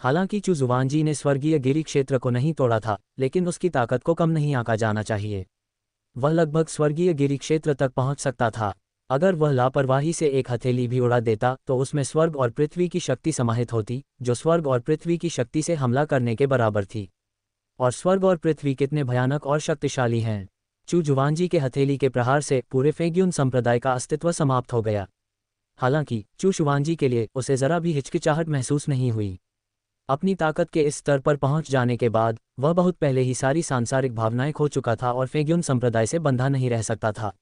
हालांकि चुजुवांजी ने स्वर्गीय गिरी क्षेत्र को नहीं तोड़ा था, लेकिन उसकी ताकत को कम नहीं आंका जाना चाहिए। वह लगभग स्वर्गीय गिरी क्षेत्र तक पहुंच सकता था। अगर वह लापरवाही से एक हथेली भी उड़ा देता तो उसमें स्वर्ग और पृथ्वी की शक्ति समाहित होती, जो स्वर्ग और पृथ्वी की शक्ति से हमला करने के बराबर थी। और स्वर्ग और पृथ्वी कितने भयानक और शक्तिशाली हैं। चुजुवांजी के हथेली के प्रहार से पूरे फेग्यून संप्रदाय का अस्तित्व समाप्त हो गया। हालांकि चुजुवांजी के लिए उसे जरा भी हिचकिचाहट महसूस नहीं हुई। अपनी ताकत के इस स्तर पर पहुंच जाने के बाद वह बहुत पहले ही सारी सांसारिक भावनाएं खो चुका था और फेग्यून संप्रदाय से बंधा नहीं रह सकता था।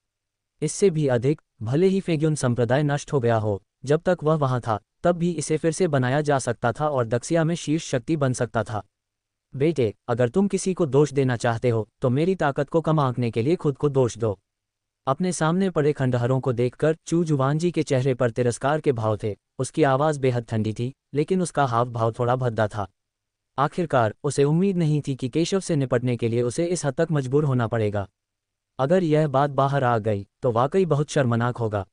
इससे भी अधिक, भले ही फेग्यून संप्रदाय नष्ट हो गया हो, जब तक वह वहां था तब भी इसे फिर से बनाया जा सकता था और दक्षिया में शीर्ष शक्ति बन सकता था। बेटे, अगर तुम किसी को दोष देना चाहते हो तो मेरी ताकत को कम आंकने के लिए खुद को दोष दो। अपने सामने पड़े खंडहरों को देखकर चुजुवांजी के चेहरे पर तिरस्कार के भाव थे। उसकी आवाज़ बेहद ठंडी थी, लेकिन उसका हाव भाव थोड़ा भद्दा था। आखिरकार उसे उम्मीद नहीं थी कि केशव से निपटने के लिए उसे इस हद तक मजबूर होना पड़ेगा। अगर यह बात बाहर आ गई तो वाकई बहुत शर्मनाक होगा।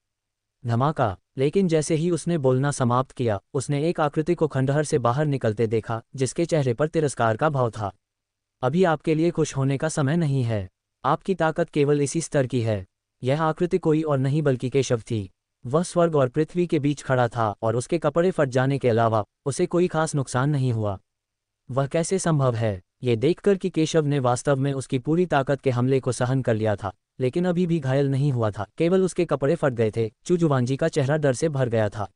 धमाका! लेकिन जैसे ही उसने बोलना समाप्त किया, उसने एक आकृति को खंडहर से बाहर निकलते देखा जिसके चेहरे पर तिरस्कार का भाव था। अभी आपके लिए खुश होने का समय नहीं है। आपकी ताकत केवल इसी स्तर की है। यह आकृति कोई और नहीं बल्कि केशव थी। वह स्वर्ग और पृथ्वी के बीच खड़ा था और उसके कपड़े फट जाने के अलावा उसे कोई खास नुकसान नहीं हुआ। वह कैसे संभव है? ये देखकर कि केशव ने वास्तव में उसकी पूरी ताकत के हमले को सहन कर लिया था, लेकिन अभी भी घायल नहीं हुआ था, केवल उसके कपड़े फट गए थे। चुजुवांजी का चेहरा डर से भर गया था।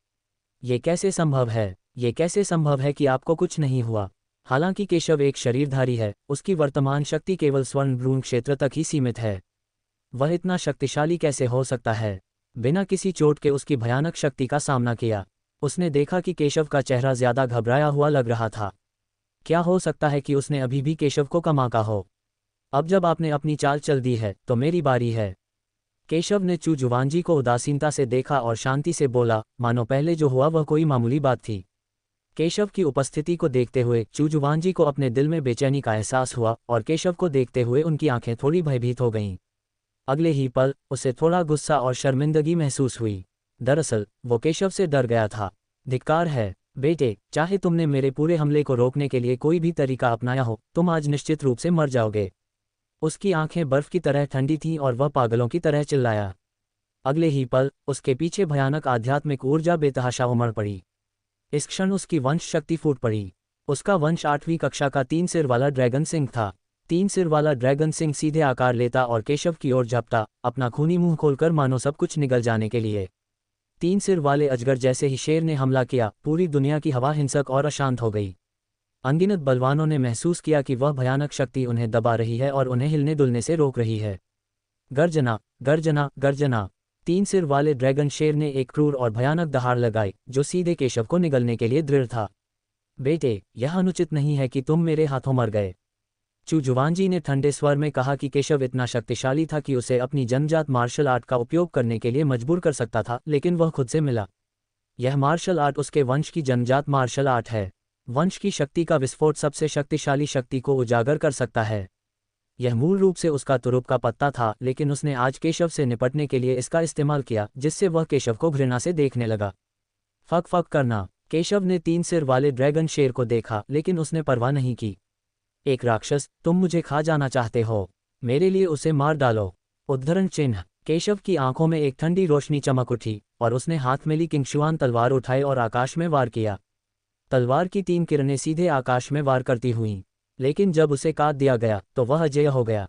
ये कैसे संभव है? ये कैसे संभव है कि आपको कुछ नहीं हुआ? हालांकि केशव एक शरीरधारी है, उसकी वर्तमान शक्ति केवल स्वर्ण भ्रूण क्षेत्र तक ही सीमित है। वह इतना शक्तिशाली कैसे हो सकता है? बिना किसी चोट के उसकी भयानक शक्ति का सामना किया। उसने देखा कि केशव का चेहरा ज्यादा घबराया हुआ लग रहा था। क्या हो सकता है कि उसने अभी भी केशव को कम आंका हो? अब जब आपने अपनी चाल चल दी है तो मेरी बारी है। केशव ने चुजुवांजी को उदासीनता से देखा और शांति से बोला, मानो पहले जो हुआ वह कोई मामूली बात थी। केशव की उपस्थिति को देखते हुए चुजुवांजी को अपने दिल में बेचैनी का एहसास हुआ और केशव को देखते हुए उनकी आंखें थोड़ी भयभीत हो गईं। अगले ही पल उसे थोड़ा गुस्सा और शर्मिंदगी महसूस हुई। दरअसल वो केशव से डर गया था। धिक्कार है बेटे, चाहे तुमने मेरे पूरे हमले को रोकने के लिए कोई भी तरीका अपनाया हो, तुम आज निश्चित रूप से मर जाओगे। उसकी आंखें बर्फ की तरह ठंडी थीं और वह पागलों की तरह चिल्लाया। अगले ही पल उसके पीछे भयानक आध्यात्मिक ऊर्जा बेतहाशा उमड़ पड़ी। इस क्षण उसकी वंश शक्ति फूट पड़ी। उसका वंश 8वीं कक्षा का 3 सिर वाला ड्रैगन सिंह था। 3 सिर वाला ड्रैगन सिंह सीधे आकार लेता और केशव की ओर झपटा, अपना खूनी मुंह खोलकर मानो सब कुछ निगल जाने के लिए। 3 सिर वाले अजगर जैसे ही शेर ने हमला किया, पूरी दुनिया की हवा हिंसक और अशांत हो गई। अनगिनत बलवानों ने महसूस किया कि वह भयानक शक्ति उन्हें दबा रही है और उन्हें हिलने डुलने से रोक रही है। गर्जना, गर्जना, गर्जना! 3 सिर वाले ड्रैगन शेर ने एक क्रूर और भयानक दहाड़ लगाई, जो सीधे केशव को निगलने के लिए दृढ़ था। बेटे, यह अनुचित नहीं है कि तुम मेरे हाथों मर गए। चुजुवांजी ने ठंडे स्वर में कहा कि केशव इतना शक्तिशाली था कि उसे अपनी जन्मजात मार्शल आर्ट का उपयोग करने के लिए मजबूर कर सकता था, लेकिन वह खुद से मिला। यह मार्शल आर्ट उसके वंश की जन्मजात मार्शल आर्ट है। वंश की शक्ति का विस्फोट सबसे शक्तिशाली शक्ति को उजागर कर सकता है। यह मूल रूप से उसका तुरुप का पत्ता था, लेकिन उसने आज केशव से निपटने के लिए इसका इस्तेमाल किया, जिससे वह केशव को घृणा से देखने लगा। फक फक करना! केशव ने 3 सिर वाले ड्रैगन शेर को देखा, लेकिन उसने परवाह नहीं की। एक राक्षस, तुम मुझे खा जाना चाहते हो? मेरे लिए उसे मार डालो। उद्धरण चिन्ह! केशव की आंखों में एक ठंडी रोशनी चमक उठी और उसने हाथ में ली किंगशुआन तलवार उठाई और आकाश में वार किया। तलवार की 3 किरणें सीधे आकाश में वार करती हुईं। लेकिन जब उसे काट दिया गया तो वह अजेय हो गया।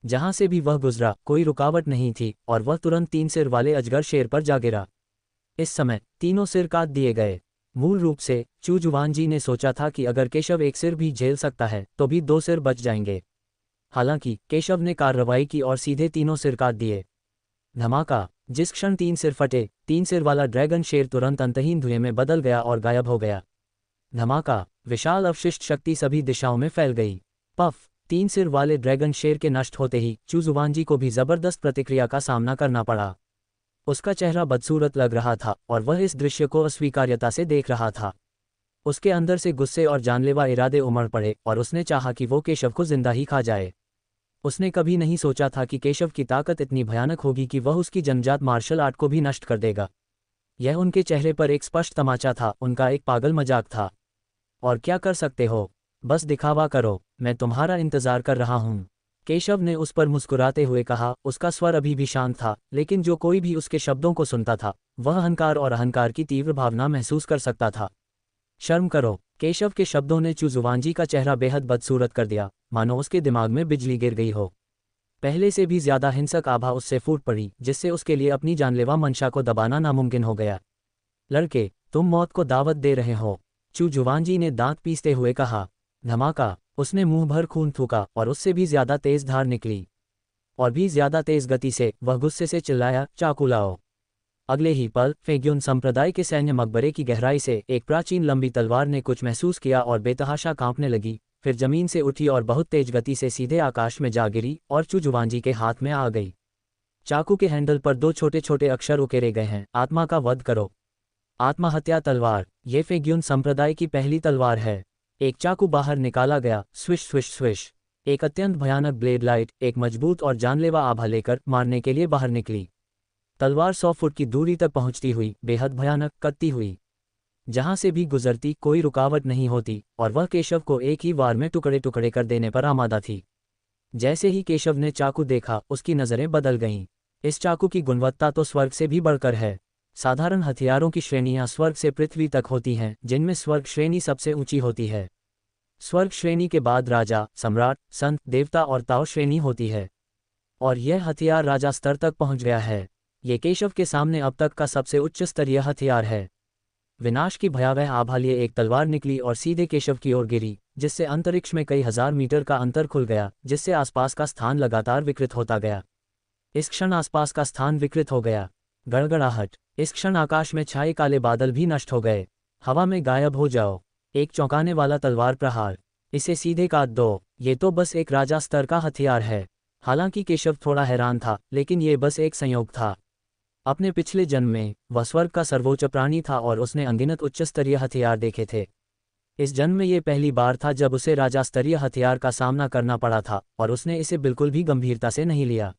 जहां से भी वह गुजरा कोई रुकावट नहीं थी और वह तुरंत 3 सिर वाले अजगर शेर पर जा गिरा। इस समय तीनों सिर काट दिए गए। मूल रूप से चूजुवानजी ने सोचा था कि अगर केशव एक सिर भी झेल सकता है तो भी 2 सिर बच जाएंगे। हालांकि केशव ने कार्रवाई की और सीधे तीनों सिर काट दिए। धमाका! जिस क्षण 3 सिर फटे, 3 सिर वाला ड्रैगन शेर तुरंत अंतहीन धुएं में बदल गया और गायब हो गया। धमाका! विशाल अवशिष्ट शक्ति सभी दिशाओं में फैल गई। पफ! 3 सिर वाले ड्रैगन शेर के नष्ट होते ही चूजुवानजी को भी जबरदस्त प्रतिक्रिया का सामना करना पड़ा। उसका चेहरा बदसूरत लग रहा था और वह इस दृश्य को अस्वीकार्यता से देख रहा था। उसके अंदर से गुस्से और जानलेवा इरादे उमड़ पड़े और उसने चाहा कि वो केशव को जिंदा ही खा जाए। उसने कभी नहीं सोचा था कि केशव की ताकत इतनी भयानक होगी कि वह उसकी जन्मजात मार्शल आर्ट को भी नष्ट कर देगा। यह उनके चेहरे पर एक स्पष्ट तमाचा था, उनका एक पागल मजाक था। और क्या कर सकते हो? बस दिखावा करो, मैं तुम्हारा इंतजार कर रहा हूं। केशव ने उस पर मुस्कुराते हुए कहा। उसका स्वर अभी भी शांत था, लेकिन जो कोई भी उसके शब्दों को सुनता था वह अहंकार और अहंकार की तीव्र भावना महसूस कर सकता था। शर्म करो! केशव के शब्दों ने चूजुवानजी का चेहरा बेहद बदसूरत कर दिया, मानो उसके दिमाग में बिजली गिर गई हो। पहले से भी ज्यादा हिंसक आभा उससे फूट पड़ी, जिससे उसके लिए अपनी जानलेवा मंशा को दबाना नामुमकिन हो गया। लड़के, तुम मौत को दावत दे रहे हो, चूजुवानजी ने दांत पीसते हुए कहा। धमाका! उसने मुंह भर खून थूका और उससे भी ज्यादा तेज धार निकली। और भी ज्यादा तेज गति से वह गुस्से से चिल्लाया, चाकू लाओ! अगले ही पल फेग्युन संप्रदाय के सैन्य मकबरे की गहराई से एक प्राचीन लंबी तलवार ने कुछ महसूस किया और बेतहाशा कांपने लगी, फिर जमीन से उठी और बहुत तेज गति से सीधे आकाश में जा गिरी और चूजुवानजी के हाथ में आ गई। चाकू के हैंडल पर 2 छोटे छोटे अक्षर उकेरे गए हैं, आत्मा का वध करो। आत्महत्या तलवार, ये फेग्युन संप्रदाय की पहली तलवार है। एक चाकू बाहर निकाला गया, स्विश स्विश स्विश। एक अत्यंत भयानक ब्लेड लाइट एक मजबूत और जानलेवा आभा लेकर मारने के लिए बाहर निकली। तलवार 100 फुट की दूरी तक पहुंचती हुई बेहद भयानक कतती हुई। जहां से भी गुजरती कोई रुकावट नहीं होती और वह केशव को एक ही वार में टुकड़े टुकड़े कर देने पर आमादा थी। जैसे ही केशव ने चाकू देखा उसकी नज़रें बदल गईं। इस चाकू की गुणवत्ता तो स्वर्ग से भी बढ़कर है। साधारण हथियारों की श्रेणियां स्वर्ग से पृथ्वी तक होती हैं, जिनमें स्वर्ग श्रेणी सबसे ऊंची होती है। स्वर्ग श्रेणी के बाद राजा, सम्राट, संत, देवता और ताओ श्रेणी होती है। और यह हथियार राजा स्तर तक पहुंच गया है। ये केशव के सामने अब तक का सबसे उच्च स्तरीय हथियार है। विनाश की भयावह आभा लिए एक तलवार निकली और सीधे केशव की ओर गिरी, जिससे अंतरिक्ष में कई हजार मीटर का अंतर खुल गया, जिससे आसपास का स्थान लगातार विकृत होता गया। इस क्षण आसपास का स्थान विकृत हो गया। गड़गड़ाहट! इस क्षण आकाश में छाए काले बादल भी नष्ट हो गए। हवा में गायब हो जाओ! एक चौंकाने वाला तलवार प्रहार! इसे सीधे काट दो! ये तो बस एक राजा स्तर का हथियार है। हालांकि केशव थोड़ा हैरान था, लेकिन ये बस एक संयोग था। अपने पिछले जन्म में वह स्वर्ग का सर्वोच्च प्राणी था और उसने अनगिनत उच्च स्तरीय हथियार देखे थे। इस जन्म में ये पहली बार था जब उसे राजा स्तरीय हथियार का सामना करना पड़ा था और उसने इसे बिल्कुल भी गंभीरता से नहीं लिया।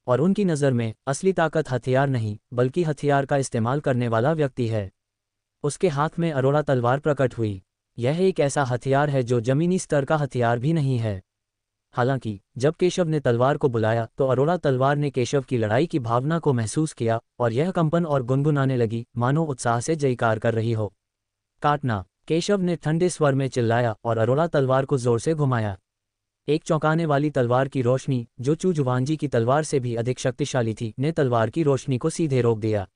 और उनकी नज़र में असली ताकत हथियार नहीं, बल्कि हथियार का इस्तेमाल करने वाला व्यक्ति है। उसके हाथ में अरोड़ा तलवार प्रकट हुई। यह एक ऐसा हथियार है जो जमीनी स्तर का हथियार भी नहीं है। हालांकि जब केशव ने तलवार को बुलाया तो अरोड़ा तलवार ने केशव की लड़ाई की भावना को महसूस किया और यह कंपन और गुनगुनाने लगी, मानो उत्साह से जयकार कर रही हो। काटना! केशव ने ठंडे स्वर में चिल्लाया और अरोड़ा तलवार को जोर से घुमाया। एक चौंकाने वाली तलवार की रोशनी, जो चूजुवानजी की तलवार से भी अधिक शक्तिशाली थी, ने तलवार की रोशनी को सीधे रोक दिया।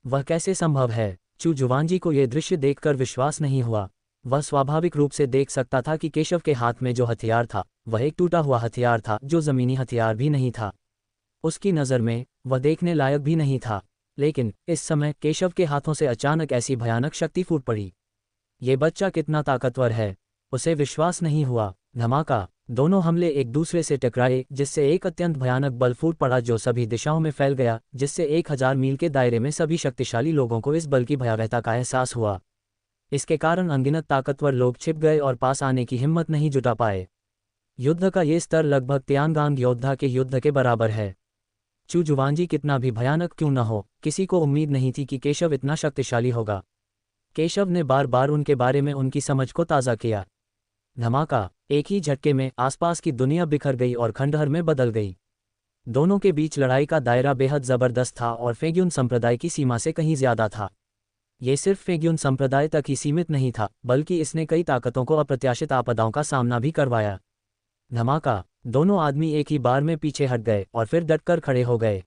वह कैसे संभव है? चूजुवानजी को यह दृश्य देखकर विश्वास नहीं हुआ। वह स्वाभाविक रूप से देख सकता था कि केशव के हाथ में जो हथियार था वह एक टूटा हुआ हथियार था, जो जमीनी हथियार भी नहीं था। उसकी नज़र में वह देखने लायक भी नहीं था। लेकिन इस समय केशव के हाथों से अचानक ऐसी भयानक शक्ति फूट पड़ी। ये बच्चा कितना ताकतवर है! उसे विश्वास नहीं हुआ। धमाका! दोनों हमले एक दूसरे से टकराए, जिससे एक अत्यंत भयानक बल फूट पड़ा जो सभी दिशाओं में फैल गया, जिससे 1000 मील के दायरे में सभी शक्तिशाली लोगों को इस बल की भयावहता का एहसास हुआ। इसके कारण अनगिनत ताकतवर लोग छिप गए और पास आने की हिम्मत नहीं जुटा पाए। युद्ध का ये स्तर लगभग त्यानगांग योद्धा के युद्ध के बराबर है। चूजुवानजी कितना भी भयानक क्यों न हो, किसी को उम्मीद नहीं थी कि केशव इतना शक्तिशाली होगा। केशव ने बार बार उनके बारे में उनकी समझ को ताज़ा किया। धमाका! एक ही झटके में आसपास की दुनिया बिखर गई और खंडहर में बदल गई। दोनों के बीच लड़ाई का दायरा बेहद जबरदस्त था और फेग्युन संप्रदाय की सीमा से कहीं ज्यादा था। ये सिर्फ फेग्यून संप्रदाय तक ही सीमित नहीं था, बल्कि इसने कई ताकतों को अप्रत्याशित आपदाओं का सामना भी करवाया। धमाका! दोनों आदमी एक ही बार में पीछे हट गए और फिर डटकर खड़े हो गए।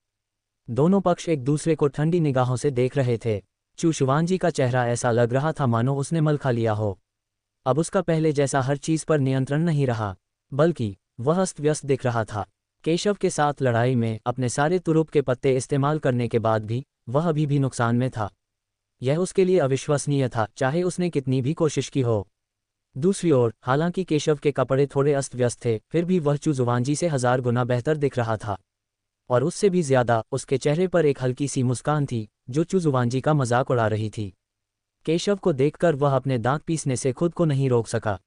दोनों पक्ष एक दूसरे को ठंडी निगाहों से देख रहे थे। चू शुआंजी का चेहरा ऐसा लग रहा था मानो उसने मल खा लिया हो। अब उसका पहले जैसा हर चीज पर नियंत्रण नहीं रहा, बल्कि वह अस्त व्यस्त दिख रहा था। केशव के साथ लड़ाई में अपने सारे तुरुप के पत्ते इस्तेमाल करने के बाद भी वह अभी भी नुकसान में था। यह उसके लिए अविश्वसनीय था, चाहे उसने कितनी भी कोशिश की हो। दूसरी ओर, हालांकि केशव के कपड़े थोड़े अस्त व्यस्त थे, फिर भी वह चू जुवांजी से 1000 गुना बेहतर दिख रहा था। और उससे भी ज्यादा उसके चेहरे पर एक हल्की सी मुस्कान थी, जो चू जुवांजी का मजाक उड़ा रही थी। केशव को देखकर वह अपने दांत पीसने से खुद को नहीं रोक सका।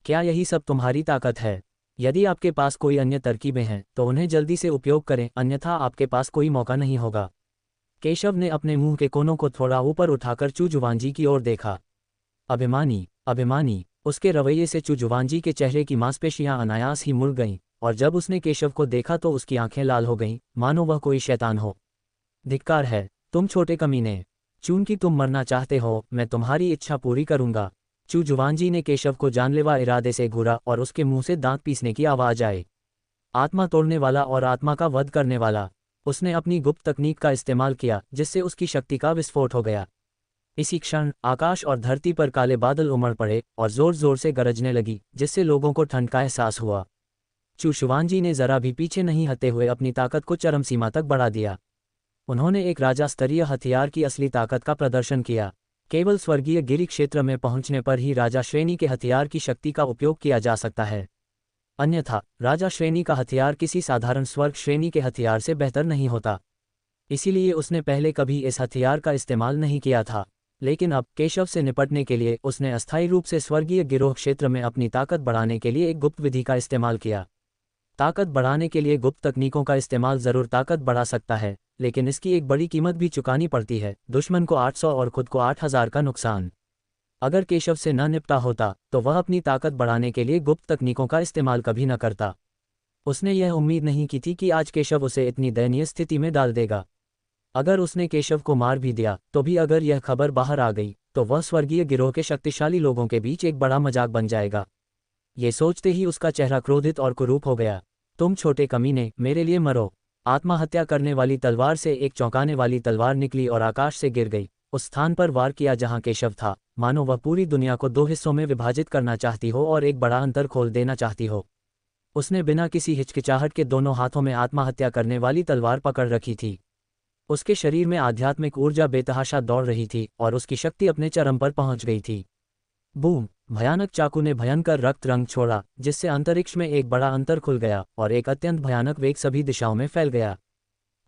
क्या यही सब तुम्हारी ताकत है? यदि आपके पास कोई अन्य तरकीबें हैं तो उन्हें जल्दी से उपयोग करें, अन्यथा आपके पास कोई मौका नहीं होगा। केशव ने अपने मुंह के कोनों को थोड़ा ऊपर उठाकर चू जुवांजी की ओर देखा। अभिमानी, अभिमानी। उसके रवैये से चू जुवांजी के चेहरे की मांसपेशियां अनायास ही मुड़ गईं, और जब उसने केशव को देखा तो उसकी आंखें लाल हो गईं, मानो वह कोई शैतान हो। धिक्कार है, तुम छोटे कमीने। चूंकि तुम मरना चाहते हो, मैं तुम्हारी इच्छा पूरी करूंगा। चू जुवांजी ने केशव को जानलेवा इरादे से घूरा और उसके मुंह से दांत पीसने की आवाज आई। आत्मा तोड़ने वाला और आत्मा का वध करने वाला। उसने अपनी गुप्त तकनीक का इस्तेमाल किया, जिससे उसकी शक्ति का विस्फोट हो गया। इसी क्षण आकाश और धरती पर काले बादल उमड़ पड़े और जोर जोर से गरजने लगी, जिससे लोगों को ठंड का एहसास हुआ। चू शुआंजी ने जरा भी पीछे नहीं हटते हुए अपनी ताकत को चरम सीमा तक बढ़ा दिया। उन्होंने एक राजा स्तरीय हथियार की असली ताकत का प्रदर्शन किया। केवल स्वर्गीय गिरी क्षेत्र में पहुंचने पर ही राजा श्रेणी के हथियार की शक्ति का उपयोग किया जा सकता है। अन्यथा राजा श्रेणी का हथियार किसी साधारण स्वर्ग श्रेणी के हथियार से बेहतर नहीं होता। इसीलिए उसने पहले कभी इस हथियार का इस्तेमाल नहीं किया था, लेकिन अब केशव से निपटने के लिए उसने अस्थायी रूप से स्वर्गीय गिरोह क्षेत्र में अपनी ताकत बढ़ाने के लिए एक गुप्त विधि का इस्तेमाल किया। ताकत बढ़ाने के लिए गुप्त तकनीकों का इस्तेमाल जरूर ताकत बढ़ा सकता है, लेकिन इसकी एक बड़ी कीमत भी चुकानी पड़ती है, दुश्मन को 800 और खुद को 8000 का नुकसान। अगर केशव से न निपटा होता तो वह अपनी ताकत बढ़ाने के लिए गुप्त तकनीकों का इस्तेमाल कभी न करता। उसने यह उम्मीद नहीं की थी कि आज केशव उसे इतनी दयनीय स्थिति में डाल देगा। अगर उसने केशव को मार भी दिया तो भी अगर यह खबर बाहर आ गई तो वह स्वर्गीय गिरोह के शक्तिशाली लोगों के बीच एक बड़ा मजाक बन जाएगा। ये सोचते ही उसका चेहरा क्रोधित और कुरूप हो गया। तुम छोटे कमीने, मेरे लिए मरो। आत्महत्या करने वाली तलवार से एक चौंकाने वाली तलवार निकली और आकाश से गिर गई, उस स्थान पर वार किया जहां केशव था, मानो वह पूरी दुनिया को 2 हिस्सों में विभाजित करना चाहती हो और एक बड़ा अंतर खोल देना चाहती हो। उसने बिना किसी हिचकिचाहट के दोनों हाथों में आत्महत्या करने वाली तलवार पकड़ रखी थी। उसके शरीर में आध्यात्मिक ऊर्जा बेतहाशा दौड़ रही थी और उसकी शक्ति अपने चरम पर पहुंच गई थी। बूम! भयानक चाकू ने भयंकर रक्त रंग छोड़ा, जिससे अंतरिक्ष में एक बड़ा अंतर खुल गया और एक अत्यंत भयानक वेग सभी दिशाओं में फैल गया।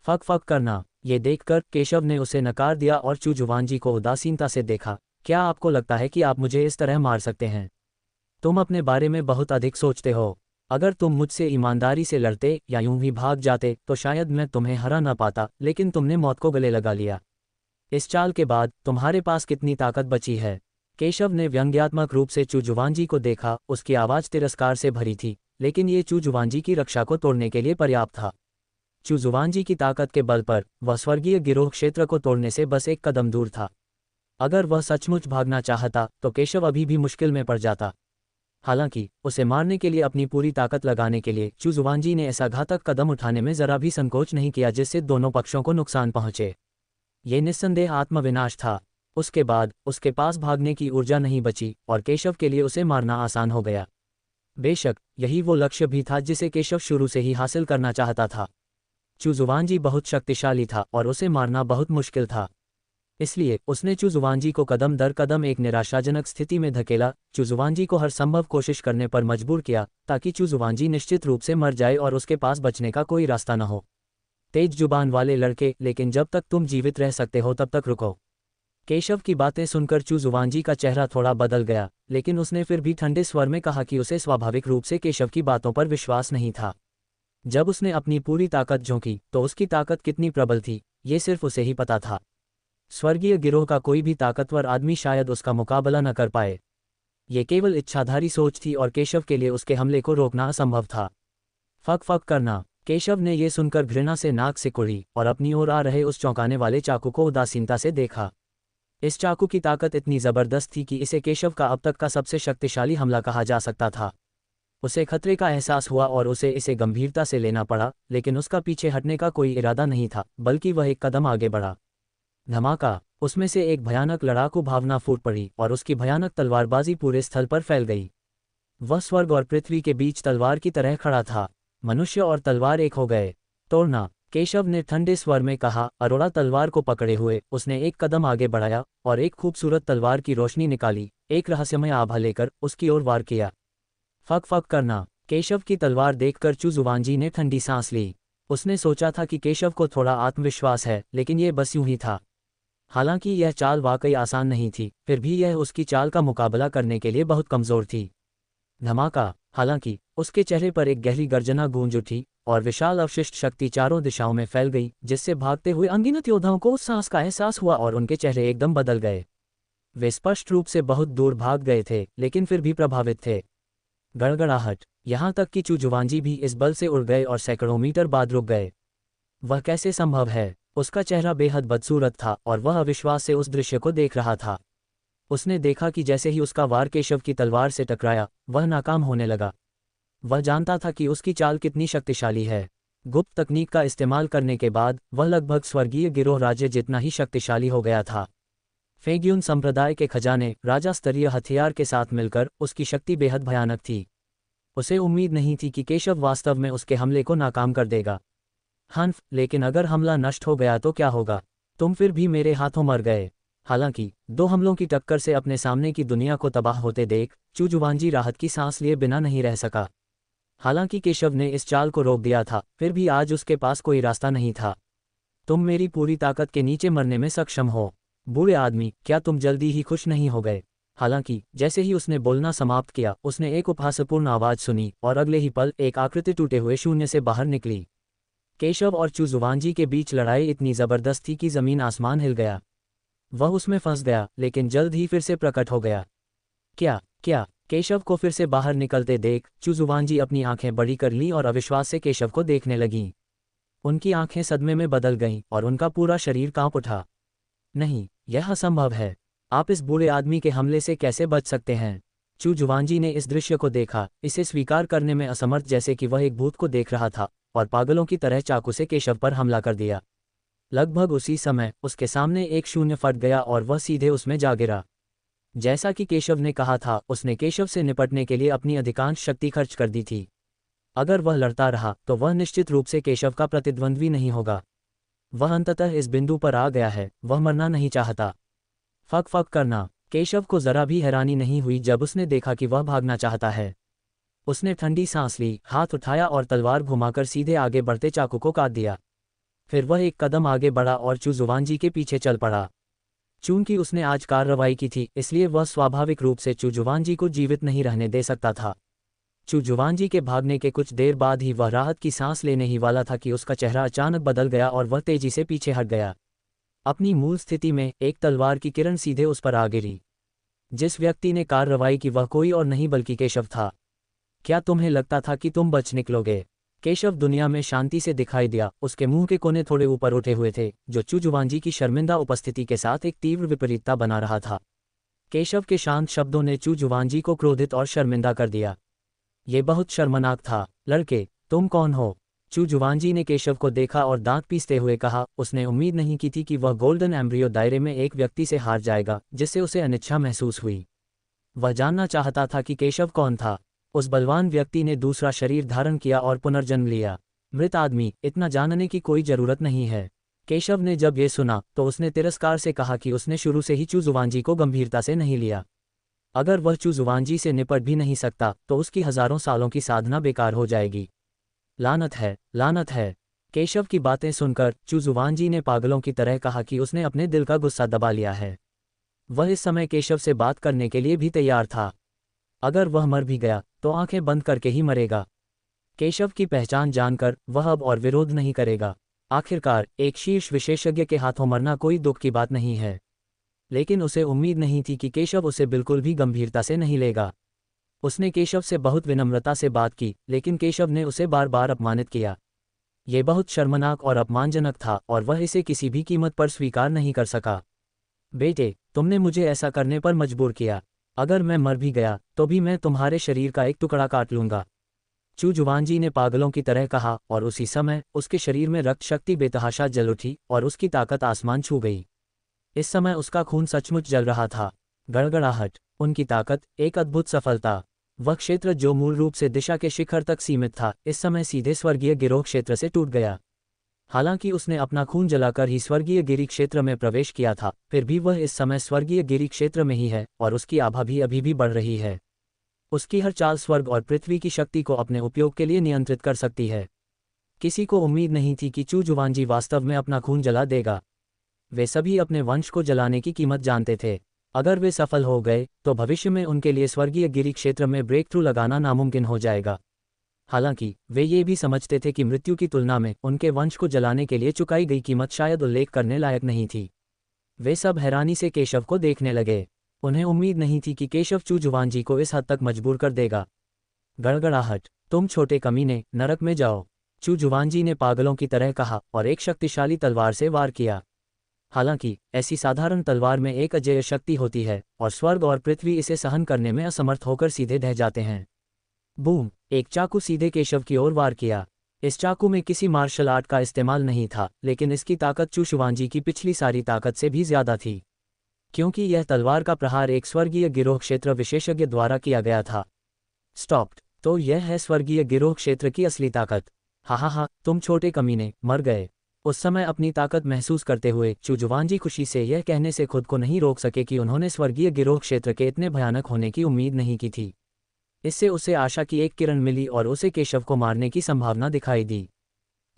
फक फक करना। ये देखकर केशव ने उसे नकार दिया और चू जुवांजी को उदासीनता से देखा। क्या आपको लगता है कि आप मुझे इस तरह मार सकते हैं? तुम अपने बारे में बहुत अधिक सोचते हो। अगर तुम मुझसे ईमानदारी से लड़ते या यूं ही भाग जाते तो शायद मैं तुम्हें हरा न पाता, लेकिन तुमने मौत को गले लगा लिया। इस चाल के बाद तुम्हारे पास कितनी ताकत बची है? केशव ने व्यंग्यात्मक रूप से चू जुवांजी को देखा। उसकी आवाज तिरस्कार से भरी थी, लेकिन ये चू जुवांजी की रक्षा को तोड़ने के लिए पर्याप्त था। चू जुवांजी की ताकत के बल पर वह स्वर्गीय गिरोह क्षेत्र को तोड़ने से बस एक कदम दूर था। अगर वह सचमुच भागना चाहता तो केशव अभी भी मुश्किल में पड़ जाता। हालांकि उसे मारने के लिए अपनी पूरी ताकत लगाने के लिए चू जुवांजी ने ऐसा घातक कदम उठाने में जरा भी संकोच नहीं किया जिससे दोनों पक्षों को नुकसान पहुंचे। ये निस्संदेह आत्मविनाश था। उसके बाद उसके पास भागने की ऊर्जा नहीं बची और केशव के लिए उसे मारना आसान हो गया। बेशक यही वो लक्ष्य भी था जिसे केशव शुरू से ही हासिल करना चाहता था। चू जुवांजी बहुत शक्तिशाली था और उसे मारना बहुत मुश्किल था। इसलिए उसने चू जुवांजी को कदम दर कदम एक निराशाजनक स्थिति में धकेला, चू जुवांजी को हर संभव कोशिश करने पर मजबूर किया ताकि चू जुवांजी निश्चित रूप से मर जाए और उसके पास बचने का कोई रास्ता न हो। तेज जुबान वाले लड़के, लेकिन जब तक तुम जीवित रह सकते हो तब तक रुको। केशव की बातें सुनकर चू जुवांजी का चेहरा थोड़ा बदल गया, लेकिन उसने फिर भी ठंडे स्वर में कहा कि उसे स्वाभाविक रूप से केशव की बातों पर विश्वास नहीं था। जब उसने अपनी पूरी ताकत झोंकी तो उसकी ताकत कितनी प्रबल थी, ये सिर्फ उसे ही पता था। स्वर्गीय गिरोह का कोई भी ताकतवर आदमी शायद उसका मुकाबला न कर पाए। ये केवल इच्छाधारी सोच थी और केशव के लिए उसके हमले को रोकना असंभव था। फक फक करना। केशव ने यह सुनकर घृणा से नाक सिकुड़ी और अपनी ओर आ रहे उस चौंकाने वाले चाकू को उदासीनता से देखा। इस चाकू की ताकत इतनी जबरदस्त थी कि इसे केशव का अब तक का सबसे शक्तिशाली हमला कहा जा सकता था। उसे खतरे का एहसास हुआ और उसे इसे गंभीरता से लेना पड़ा, लेकिन उसका पीछे हटने का कोई इरादा नहीं था, बल्कि वह एक कदम आगे बढ़ा। धमाका! उसमें से एक भयानक लड़ाकू भावना फूट पड़ी और उसकी भयानक तलवारबाजी पूरे स्थल पर फैल गई। वह स्वर्ग और पृथ्वी के बीच तलवार की तरह खड़ा था। मनुष्य और तलवार एक हो गए। तोड़ना! केशव ने ठंडे स्वर में कहा। अरोड़ा तलवार को पकड़े हुए उसने एक कदम आगे बढ़ाया और एक खूबसूरत तलवार की रोशनी निकाली, एक रहस्यमय आभा लेकर उसकी ओर वार किया। फक फक करना! केशव की तलवार देखकर चुजुवांजी ने ठंडी सांस ली। उसने सोचा था कि केशव को थोड़ा आत्मविश्वास है, लेकिन ये बस यूं ही था। हालांकि यह चाल वाकई आसान नहीं थी, फिर भी यह उसकी चाल का मुकाबला करने के लिए बहुत कमजोर थी। धमाका! हालांकि उसके चेहरे पर एक गहरी गर्जना गूंज उठी और विशाल अवशिष्ट शक्ति चारों दिशाओं में फैल गई, जिससे भागते हुए अनगिनत योद्धाओं को उस साहस का एहसास हुआ और उनके चेहरे एकदम बदल गए। वे स्पष्ट रूप से बहुत दूर भाग गए थे, लेकिन फिर भी प्रभावित थे। गड़गड़ाहट! यहाँ तक कि चुजुवांजी भी इस बल से उड़ गए और सैकड़ों मीटर बाद रुक गए। वह कैसे संभव है? उसका चेहरा बेहद बदसूरत था और वह अविश्वास से उस दृश्य को देख रहा था। उसने देखा कि जैसे ही उसका वार केशव की तलवार से टकराया, वह नाकाम होने लगा। वह जानता था कि उसकी चाल कितनी शक्तिशाली है। गुप्त तकनीक का इस्तेमाल करने के बाद वह लगभग स्वर्गीय गिरोह राज्य जितना ही शक्तिशाली हो गया था। फेग्यून संप्रदाय के खजाने राजा स्तरीय हथियार के साथ मिलकर उसकी शक्ति बेहद भयानक थी। उसे उम्मीद नहीं थी कि केशव वास्तव में उसके हमले को नाकाम कर देगा। हन्फ, लेकिन अगर हमला नष्ट हो गया तो क्या होगा? तुम फिर भी मेरे हाथों मर गए। हालांकि दो हमलों की टक्कर से अपने सामने की दुनिया को तबाह होते देख चुजुवांजी राहत की सांस लिए बिना नहीं रह सका। हालांकि केशव ने इस चाल को रोक दिया था, फिर भी आज उसके पास कोई रास्ता नहीं था। तुम मेरी पूरी ताकत के नीचे मरने में सक्षम हो। बूढ़े आदमी, क्या तुम जल्दी ही खुश नहीं हो गए? हालांकि जैसे ही उसने बोलना समाप्त किया, उसने एक उपहासपूर्ण आवाज सुनी और अगले ही पल एक आकृति टूटे हुए शून्य से बाहर निकली। केशव और चुजुवांजी के बीच लड़ाई इतनी जबरदस्त थी कि जमीन आसमान हिल गया। वह उसमें फंस गया, लेकिन जल्द ही फिर से प्रकट हो गया। क्या क्या? केशव को फिर से बाहर निकलते देख चुजुवांजी अपनी आंखें बड़ी कर लीं और अविश्वास से केशव को देखने लगीं। उनकी आंखें सदमे में बदल गईं और उनका पूरा शरीर कांप उठा। नहीं, यह असंभव है। आप इस बूढ़े आदमी के हमले से कैसे बच सकते हैं? चुजुवांजी ने इस दृश्य को देखा, इसे स्वीकार करने में असमर्थ, जैसे कि वह एक भूत को देख रहा था, और पागलों की तरह चाकू से केशव पर हमला कर दिया। लगभग उसी समय उसके सामने एक शून्य फट गया और वह सीधे उसमें जा गिरा। जैसा कि केशव ने कहा था, उसने केशव से निपटने के लिए अपनी अधिकांश शक्ति खर्च कर दी थी। अगर वह लड़ता रहा तो वह निश्चित रूप से केशव का प्रतिद्वंद्वी नहीं होगा। वह अंततः इस बिंदु पर आ गया है, वह मरना नहीं चाहता। फक फक करना! केशव को जरा भी हैरानी नहीं हुई जब उसने देखा कि वह भागना चाहता है। उसने ठंडी सांस ली, हाथ उठाया और तलवार घुमाकर सीधे आगे बढ़ते चाकू को काट दिया। फिर वह एक कदम आगे बढ़ा और चुजुवांजी के पीछे चल पड़ा। चूंकि उसने आज कार्रवाई की थी, इसलिए वह स्वाभाविक रूप से चुजुवांजी को जीवित नहीं रहने दे सकता था। चुजुवांजी के भागने के कुछ देर बाद ही वह राहत की सांस लेने ही वाला था कि उसका चेहरा अचानक बदल गया और वह तेजी से पीछे हट गया। अपनी मूल स्थिति में एक तलवार की किरण सीधे उस पर आ गिरी। जिस व्यक्ति ने कार्रवाई की वह कोई और नहीं बल्कि केशव था। क्या तुम्हें लगता था कि तुम बच निकलोगे? केशव दुनिया में शांति से दिखाई दिया। उसके मुंह के कोने थोड़े ऊपर उठे हुए थे, जो चुजुवांजी की शर्मिंदा उपस्थिति के साथ एक तीव्र विपरीतता बना रहा था। केशव के शांत शब्दों ने चुजुवांजी को क्रोधित और शर्मिंदा कर दिया। ये बहुत शर्मनाक था। लड़के, तुम कौन हो? चुजुवांजी ने केशव को देखा और दांत पीसते हुए कहा। उसने उम्मीद नहीं की थी कि वह गोल्डन एम्ब्रियो दायरे में एक व्यक्ति से हार जाएगा, जिससे उसे अनिच्छा महसूस हुई। वह जानना चाहता था कि केशव कौन था। उस बलवान व्यक्ति ने दूसरा शरीर धारण किया और पुनर्जन्म लिया। मृत आदमी, इतना जानने की कोई जरूरत नहीं है। केशव ने जब ये सुना तो उसने तिरस्कार से कहा कि उसने शुरू से ही चुजुवांजी को गंभीरता से नहीं लिया। अगर वह चुजुवांजी से निपट भी नहीं सकता तो उसकी हजारों सालों की साधना बेकार हो जाएगी। लानत है, लानत है! केशव की बातें सुनकर चुजुवांजी ने पागलों की तरह कहा कि उसने अपने दिल का गुस्सा दबा लिया है। वह इस समय केशव से बात करने के लिए भी तैयार था। अगर वह मर भी गया तो आंखें बंद करके ही मरेगा। केशव की पहचान जानकर वह अब और विरोध नहीं करेगा। आखिरकार एक शीर्ष विशेषज्ञ के हाथों मरना कोई दुख की बात नहीं है। लेकिन उसे उम्मीद नहीं थी कि केशव उसे बिल्कुल भी गंभीरता से नहीं लेगा। उसने केशव से बहुत विनम्रता से बात की, लेकिन केशव ने उसे बार बार अपमानित किया। यह बहुत शर्मनाक और अपमानजनक था और वह इसे किसी भी कीमत पर स्वीकार नहीं कर सका। बेटे, तुमने मुझे ऐसा करने पर मजबूर किया। अगर मैं मर भी गया तो भी मैं तुम्हारे शरीर का एक टुकड़ा काट लूंगा। चू जुवानजी ने पागलों की तरह कहा और उसी समय उसके शरीर में रक्त शक्ति बेतहाशा जल उठी और उसकी ताकत आसमान छू गई। इस समय उसका खून सचमुच जल रहा था। गड़गड़ाहट, उनकी ताकत, एक अद्भुत सफलता। वह क्षेत्र जो मूल रूप से दिशा के शिखर तक सीमित था, इस समय सीधे स्वर्गीय गिरोह क्षेत्र से टूट गया। हालांकि उसने अपना खून जलाकर ही स्वर्गीय गिरी क्षेत्र में प्रवेश किया था, फिर भी वह इस समय स्वर्गीय गिरी क्षेत्र में ही है और उसकी आभा भी अभी भी बढ़ रही है। उसकी हर चाल स्वर्ग और पृथ्वी की शक्ति को अपने उपयोग के लिए नियंत्रित कर सकती है। किसी को उम्मीद नहीं थी कि चू जुवानजी वास्तव में अपना खून जला देगा। वे सभी अपने वंश को जलाने की कीमत जानते थे। अगर वे सफल हो गए तो भविष्य में उनके लिए स्वर्गीय गिरी क्षेत्र में ब्रेक थ्रू लगाना नामुमकिन हो जाएगा। हालांकि वे ये भी समझते थे कि मृत्यु की तुलना में उनके वंश को जलाने के लिए चुकाई गई कीमत शायद उल्लेख करने लायक नहीं थी। वे सब हैरानी से केशव को देखने लगे। उन्हें उम्मीद नहीं थी कि केशव चू जुवानजी को इस हद तक मजबूर कर देगा। गड़गड़ाहट, तुम छोटे कमीने, नरक में जाओ। चू जुवानजी ने पागलों की तरह कहा और एक शक्तिशाली तलवार से वार किया। हालांकि ऐसी साधारण तलवार में एक अजेय शक्ति होती है और स्वर्ग और पृथ्वी इसे सहन करने में असमर्थ होकर सीधे ढह जाते हैं। बूम, एक चाकू सीधे केशव की ओर वार किया। इस चाकू में किसी मार्शल आर्ट का इस्तेमाल नहीं था, लेकिन इसकी ताकत चू जुवानजी की पिछली सारी ताकत से भी ज्यादा थी, क्योंकि यह तलवार का प्रहार एक स्वर्गीय गिरोह क्षेत्र विशेषज्ञ द्वारा किया गया था। स्टॉप्ड, तो यह है स्वर्गीय गिरोह क्षेत्र की असली ताकत। हा, तुम छोटे कमीने, मर गए। उस समय अपनी ताकत महसूस करते हुए चू जुवानजी खुशी से यह कहने से खुद को नहीं रोक सके कि उन्होंने स्वर्गीय गिरोह क्षेत्र के इतने भयानक होने की उम्मीद नहीं की थी। इससे उसे आशा की एक किरण मिली और उसे केशव को मारने की संभावना दिखाई दी।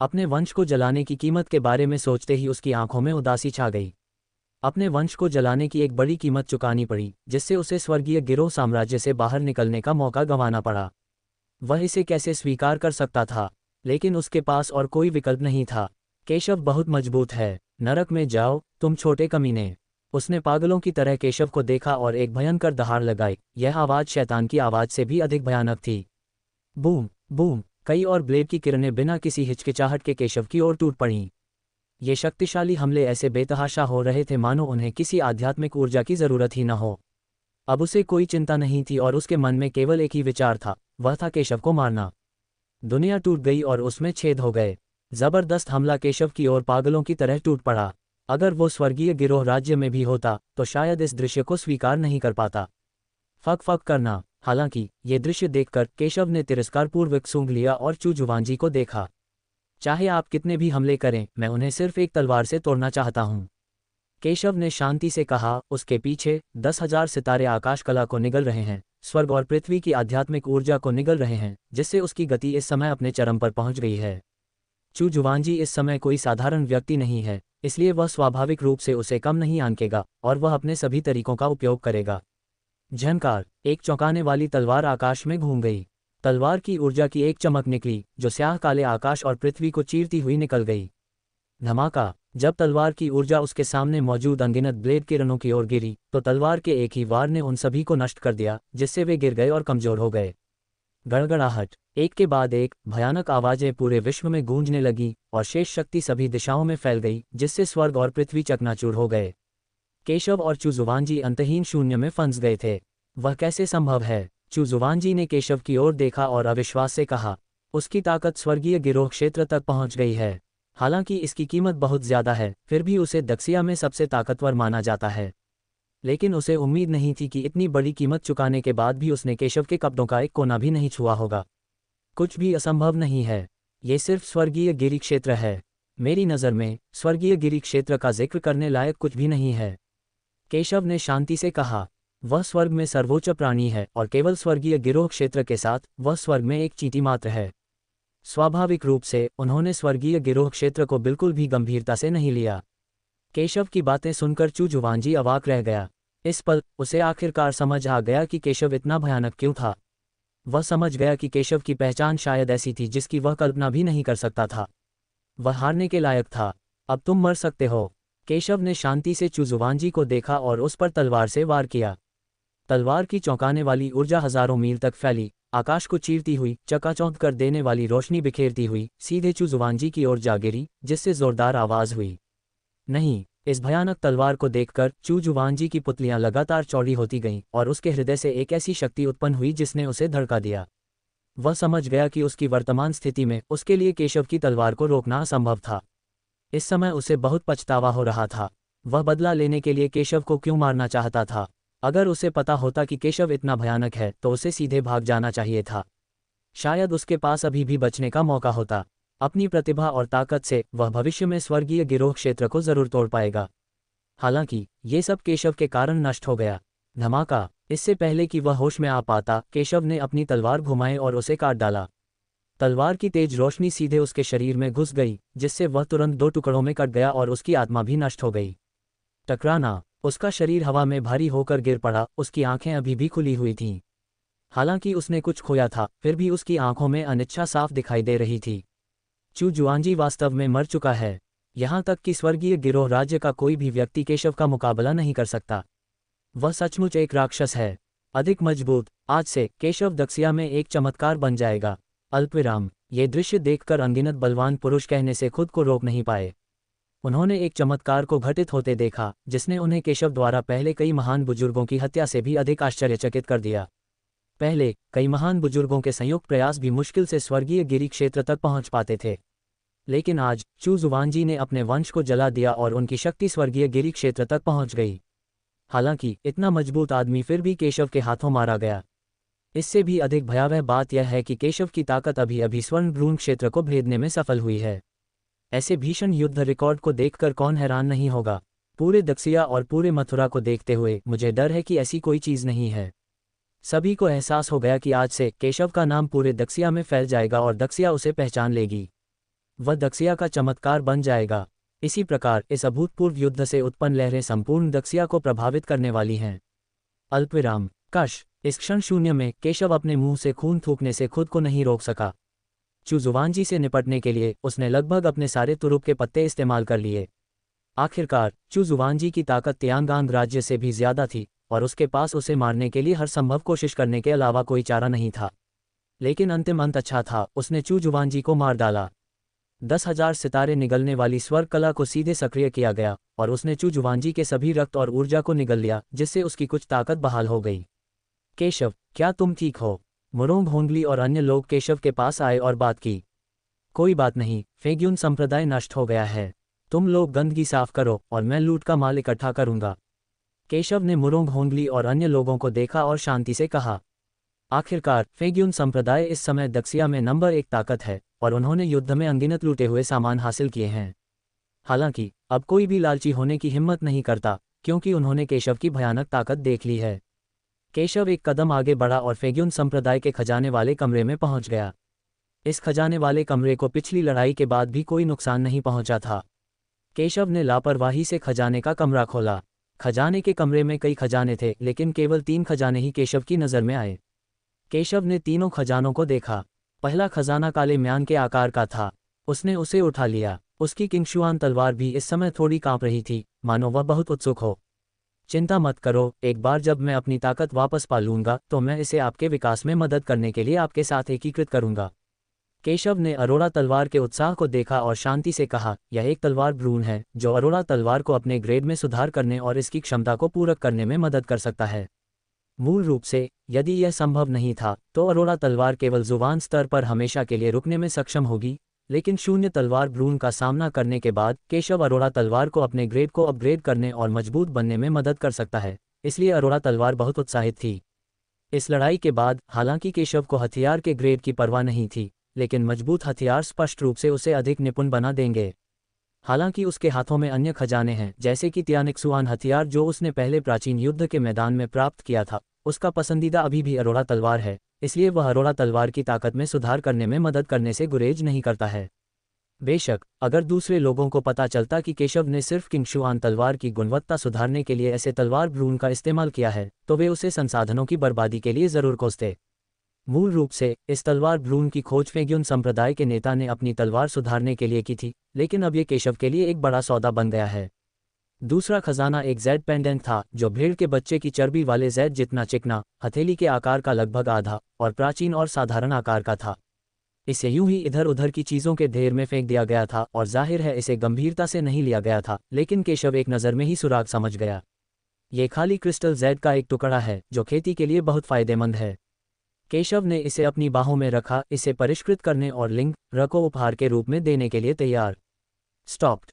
अपने वंश को जलाने की कीमत के बारे में सोचते ही उसकी आंखों में उदासी छा गई। अपने वंश को जलाने की एक बड़ी कीमत चुकानी पड़ी, जिससे उसे स्वर्गीय गिरोह साम्राज्य से बाहर निकलने का मौका गंवाना पड़ा। वह इसे कैसे स्वीकार कर सकता था, लेकिन उसके पास और कोई विकल्प नहीं था। केशव बहुत मजबूत है, नरक में जाओ तुम छोटे कमीने। उसने पागलों की तरह केशव को देखा और एक भयंकर दहाड़ लगाई। यह आवाज़ शैतान की आवाज़ से भी अधिक भयानक थी। बूम बूम, कई और ब्लेड की किरणें बिना किसी हिचकिचाहट के केशव की ओर टूट पड़ीं। ये शक्तिशाली हमले ऐसे बेतहाशा हो रहे थे मानो उन्हें किसी आध्यात्मिक ऊर्जा की जरूरत ही न हो। अब उसे कोई चिंता नहीं थी और उसके मन में केवल एक ही विचार था, वह था केशव को मारना। दुनिया टूट गई और उसमें छेद हो गए। जबरदस्त हमला केशव की ओर पागलों की तरह टूट पड़ा। अगर वो स्वर्गीय गिरोह राज्य में भी होता तो शायद इस दृश्य को स्वीकार नहीं कर पाता। फक फक करना। हालांकि ये दृश्य देखकर केशव ने तिरस्कारपूर्वक सूंघ लिया और चू जुवानजी को देखा। चाहे आप कितने भी हमले करें, मैं उन्हें सिर्फ एक तलवार से तोड़ना चाहता हूं। केशव ने शांति से कहा। उसके पीछे 10,000 सितारे आकाश कला को निगल रहे हैं, स्वर्ग और पृथ्वी की आध्यात्मिक ऊर्जा को निगल रहे हैं, जिससे उसकी गति इस समय अपने चरम पर पहुंच गई है। चू जुवानजी इस समय कोई साधारण व्यक्ति नहीं है, इसलिए वह स्वाभाविक रूप से उसे कम नहीं आंकेगा और वह अपने सभी तरीकों का उपयोग करेगा। झंकार, एक चौंकाने वाली तलवार आकाश में घूम गई। तलवार की ऊर्जा की एक चमक निकली जो स्याह काले आकाश और पृथ्वी को चीरती हुई निकल गई। धमाका, जब तलवार की ऊर्जा उसके सामने मौजूद अनगिनत ब्लेड किरणों की ओर गिरी तो तलवार के एक ही वार ने उन सभी को नष्ट कर दिया, जिससे वे गिर गए और कमजोर हो गए। गड़गड़ाहट, एक के बाद एक भयानक आवाजें पूरे विश्व में गूंजने लगी और शेष शक्ति सभी दिशाओं में फैल गई, जिससे स्वर्ग और पृथ्वी चकनाचूर हो गए। केशव और चू जुवानजी अंतहीन शून्य में फंस गए थे। वह कैसे संभव है? चू जुवानजी ने केशव की ओर देखा और अविश्वास से कहा। उसकी ताकत स्वर्गीय गिरोह क्षेत्र तक पहुंच गई है। हालांकि इसकी कीमत बहुत ज्यादा है, फिर भी उसे दक्षिया में सबसे ताकतवर माना जाता है। लेकिन उसे उम्मीद नहीं थी कि इतनी बड़ी कीमत चुकाने के बाद भी उसने केशव के कपड़ों का एक कोना भी नहीं छुआ होगा। कुछ भी असंभव नहीं है, ये सिर्फ स्वर्गीय गिरी क्षेत्र है। मेरी नज़र में स्वर्गीय गिरी क्षेत्र का जिक्र करने लायक कुछ भी नहीं है, केशव ने शांति से कहा। वह स्वर्ग में सर्वोच्च प्राणी है और केवल स्वर्गीय गिरोह क्षेत्र के साथ वह स्वर्ग में एक चींटी मात्र है। स्वाभाविक रूप से उन्होंने स्वर्गीय गिरोह क्षेत्र को बिल्कुल भी गंभीरता से नहीं लिया। केशव की बातें सुनकर चू जुवानजी अवाक रह गया। इस पल उसे आखिरकार समझ आ गया कि केशव इतना भयानक क्यों था। वह समझ गया कि केशव की पहचान शायद ऐसी थी जिसकी वह कल्पना भी नहीं कर सकता था। वह हारने के लायक था। अब तुम मर सकते हो। केशव ने शांति से चू जुवानजी को देखा और उस पर तलवार से वार किया। तलवार की चौंकाने वाली ऊर्जा हजारों मील तक फैली, आकाश को चीरती हुई, चकाचौंध कर देने वाली रोशनी बिखेरती हुई सीधे चू जुवानजी की ओर जा गिरी, जिससे जोरदार आवाज हुई। नहीं, इस भयानक तलवार को देखकर चू जुवानजी की पुतलियां लगातार चौड़ी होती गईं और उसके हृदय से एक ऐसी शक्ति उत्पन्न हुई जिसने उसे धड़का दिया। वह समझ गया कि उसकी वर्तमान स्थिति में उसके लिए केशव की तलवार को रोकना असंभव था। इस समय उसे बहुत पछतावा हो रहा था। वह बदला लेने के लिए केशव को क्यों मारना चाहता था? अगर उसे पता होता कि केशव इतना भयानक है तो उसे सीधे भाग जाना चाहिए था। शायद उसके पास अभी भी बचने का मौका होता। अपनी प्रतिभा और ताकत से वह भविष्य में स्वर्गीय गिरोह क्षेत्र को जरूर तोड़ पाएगा। हालांकि ये सब केशव के कारण नष्ट हो गया। धमाका! इससे पहले कि वह होश में आ पाता, केशव ने अपनी तलवार घुमाई और उसे काट डाला। तलवार की तेज रोशनी सीधे उसके शरीर में घुस गई, जिससे वह तुरंत 2 टुकड़ों में कट गया और उसकी आत्मा भी नष्ट हो गई। टकराना! उसका शरीर हवा में भारी होकर गिर पड़ा। उसकी आंखें अभी भी खुली हुई थीं। हालांकि उसने कुछ खोया था, फिर भी उसकी आंखों में अनिच्छा साफ दिखाई दे रही थी। चू जुआनजी वास्तव में मर चुका है। यहाँ तक कि स्वर्गीय गिरोह राज्य का कोई भी व्यक्ति केशव का मुकाबला नहीं कर सकता। वह सचमुच एक राक्षस है, अधिक मजबूत। आज से केशव दक्षिया में एक चमत्कार बन जाएगा। अल्पविराम। ये दृश्य देखकर अनगिनत बलवान पुरुष कहने से खुद को रोक नहीं पाए। उन्होंने एक चमत्कार को घटित होते देखा जिसने उन्हें केशव द्वारा पहले कई महान बुजुर्गों की हत्या से भी अधिक आश्चर्यचकित कर दिया। पहले कई महान बुजुर्गों के संयुक्त प्रयास भी मुश्किल से स्वर्गीय गिरी क्षेत्र तक पहुंच पाते थे, लेकिन आज चू जुवानजी ने अपने वंश को जला दिया और उनकी शक्ति स्वर्गीय गिरी क्षेत्र तक पहुंच गई। हालांकि इतना मजबूत आदमी फिर भी केशव के हाथों मारा गया। इससे भी अधिक भयावह बात यह है कि केशव की ताकत अभी अभी स्वर्ण भ्रूण क्षेत्र को भेदने में सफल हुई है। ऐसे भीषण युद्ध रिकॉर्ड को देखकर कौन हैरान नहीं होगा? पूरे दक्षिया और पूरे मथुरा को देखते हुए मुझे डर है कि ऐसी कोई चीज़ नहीं है। सभी को एहसास हो गया कि आज से केशव का नाम पूरे दक्षिया में फैल जाएगा और दक्षिया उसे पहचान लेगी। वह दक्षिया का चमत्कार बन जाएगा। इसी प्रकार इस अभूतपूर्व युद्ध से उत्पन्न लहरें संपूर्ण दक्षिया को प्रभावित करने वाली हैं। अल्पविराम। कश! इस क्षण शून्य में केशव अपने मुंह से खून थूकने से खुद को नहीं रोक सका। चू जुवानजी से निपटने के लिए उसने लगभग अपने सारे तुरुप के पत्ते इस्तेमाल कर लिए। आखिरकार चू जुवानजी की ताकत तियांगांग राज्य से भी ज्यादा थी और उसके पास उसे मारने के लिए हर संभव कोशिश करने के अलावा कोई चारा नहीं था। लेकिन अंतिम अंत अच्छा था, उसने चू जुवानजी को मार डाला। 10,000 सितारे निगलने वाली स्वर्ग कला को सीधे सक्रिय किया गया और उसने चू जुवानजी के सभी रक्त और ऊर्जा को निगल लिया, जिससे उसकी कुछ ताकत बहाल हो गई। केशव, क्या तुम ठीक हो? मुरोंग होंगली और अन्य लोग केशव के पास आए और बात की। कोई बात नहीं, फेग्युन संप्रदाय नष्ट हो गया है। तुम लोग गंदगी साफ करो और मैं लूट का माल इकट्ठा करूंगा। केशव ने मुरोंग होंगली और अन्य लोगों को देखा और शांति से कहा। आखिरकार फेग्युन संप्रदाय इस समय दक्षिया में नंबर 1 ताकत है और उन्होंने युद्ध में अनगिनत लूटे हुए सामान हासिल किए हैं। हालांकि अब कोई भी लालची होने की हिम्मत नहीं करता, क्योंकि उन्होंने केशव की भयानक ताकत देख ली है। केशव एक कदम आगे बढ़ा और फेग्युन संप्रदाय के खजाने वाले कमरे में पहुंच गया। इस खजाने वाले कमरे को पिछली लड़ाई के बाद भी कोई नुकसान नहीं पहुंचा था। केशव ने लापरवाही से खजाने का कमरा खोला। खजाने के कमरे में कई खजाने थे, लेकिन केवल 3 खजाने ही केशव की नज़र में आए। केशव ने तीनों खजानों को देखा। पहला खजाना काले म्यान के आकार का था। उसने उसे उठा लिया। उसकी किंगशुआन तलवार भी इस समय थोड़ी कांप रही थी, मानो वह बहुत उत्सुक हो। चिंता मत करो, एक बार जब मैं अपनी ताकत वापस पा लूंगा तो मैं इसे आपके विकास में मदद करने के लिए आपके साथ एकीकृत करूंगा। केशव ने अरोड़ा तलवार के उत्साह को देखा और शांति से कहा, यह एक तलवार भ्रूण है जो अरोड़ा तलवार को अपने ग्रेड में सुधार करने और इसकी क्षमता को पूरक करने में मदद कर सकता है। मूल रूप से, यदि यह संभव नहीं था तो अरोड़ा तलवार केवल जुबान स्तर पर हमेशा के लिए रुकने में सक्षम होगी, लेकिन शून्य तलवार भ्रूण का सामना करने के बाद केशव अरोड़ा तलवार को अपने ग्रेड को अपग्रेड करने और मजबूत बनने में मदद कर सकता है। इसलिए अरोड़ा तलवार बहुत उत्साहित थी। इस लड़ाई के बाद हालांकि केशव को हथियार के ग्रेड की परवाह नहीं थी, लेकिन मजबूत हथियार स्पष्ट रूप से उसे अधिक निपुण बना देंगे। हालांकि उसके हाथों में अन्य खजाने हैं, जैसे कि तियानिक्सुआन हथियार जो उसने पहले प्राचीन युद्ध के मैदान में प्राप्त किया था। उसका पसंदीदा अभी भी अरोड़ा तलवार है, इसलिए वह अरोड़ा तलवार की ताकत में सुधार करने में मदद करने से गुरेज नहीं करता है। बेशक अगर दूसरे लोगों को पता चलता कि केशव ने सिर्फ किंगशुआन तलवार की गुणवत्ता सुधारने के लिए ऐसे तलवार भ्रूण का इस्तेमाल किया है, तो वे उसे संसाधनों की बर्बादी के लिए जरूर कोसते। मूल रूप से इस तलवार भ्रूण की खोज फेग्युन संप्रदाय के नेता ने अपनी तलवार सुधारने के लिए की थी, लेकिन अब ये केशव के लिए एक बड़ा सौदा बन गया है। दूसरा खजाना एक जेड पेंडेंट था जो भेड़ के बच्चे की चर्बी वाले जेड जितना चिकना, हथेली के आकार का लगभग आधा और प्राचीन और साधारण आकार का था। इसे यूं ही इधर उधर की चीज़ों के ढेर में फेंक दिया गया था और जाहिर है इसे गंभीरता से नहीं लिया गया था, लेकिन केशव एक नज़र में ही सुराग समझ गया। ये खाली क्रिस्टल जेड का एक टुकड़ा है जो खेती के लिए बहुत फायदेमंद है। केशव ने इसे अपनी बाहों में रखा, इसे परिष्कृत करने और लिंग र को उपहार के रूप में देने के लिए तैयार। स्टॉप्ड।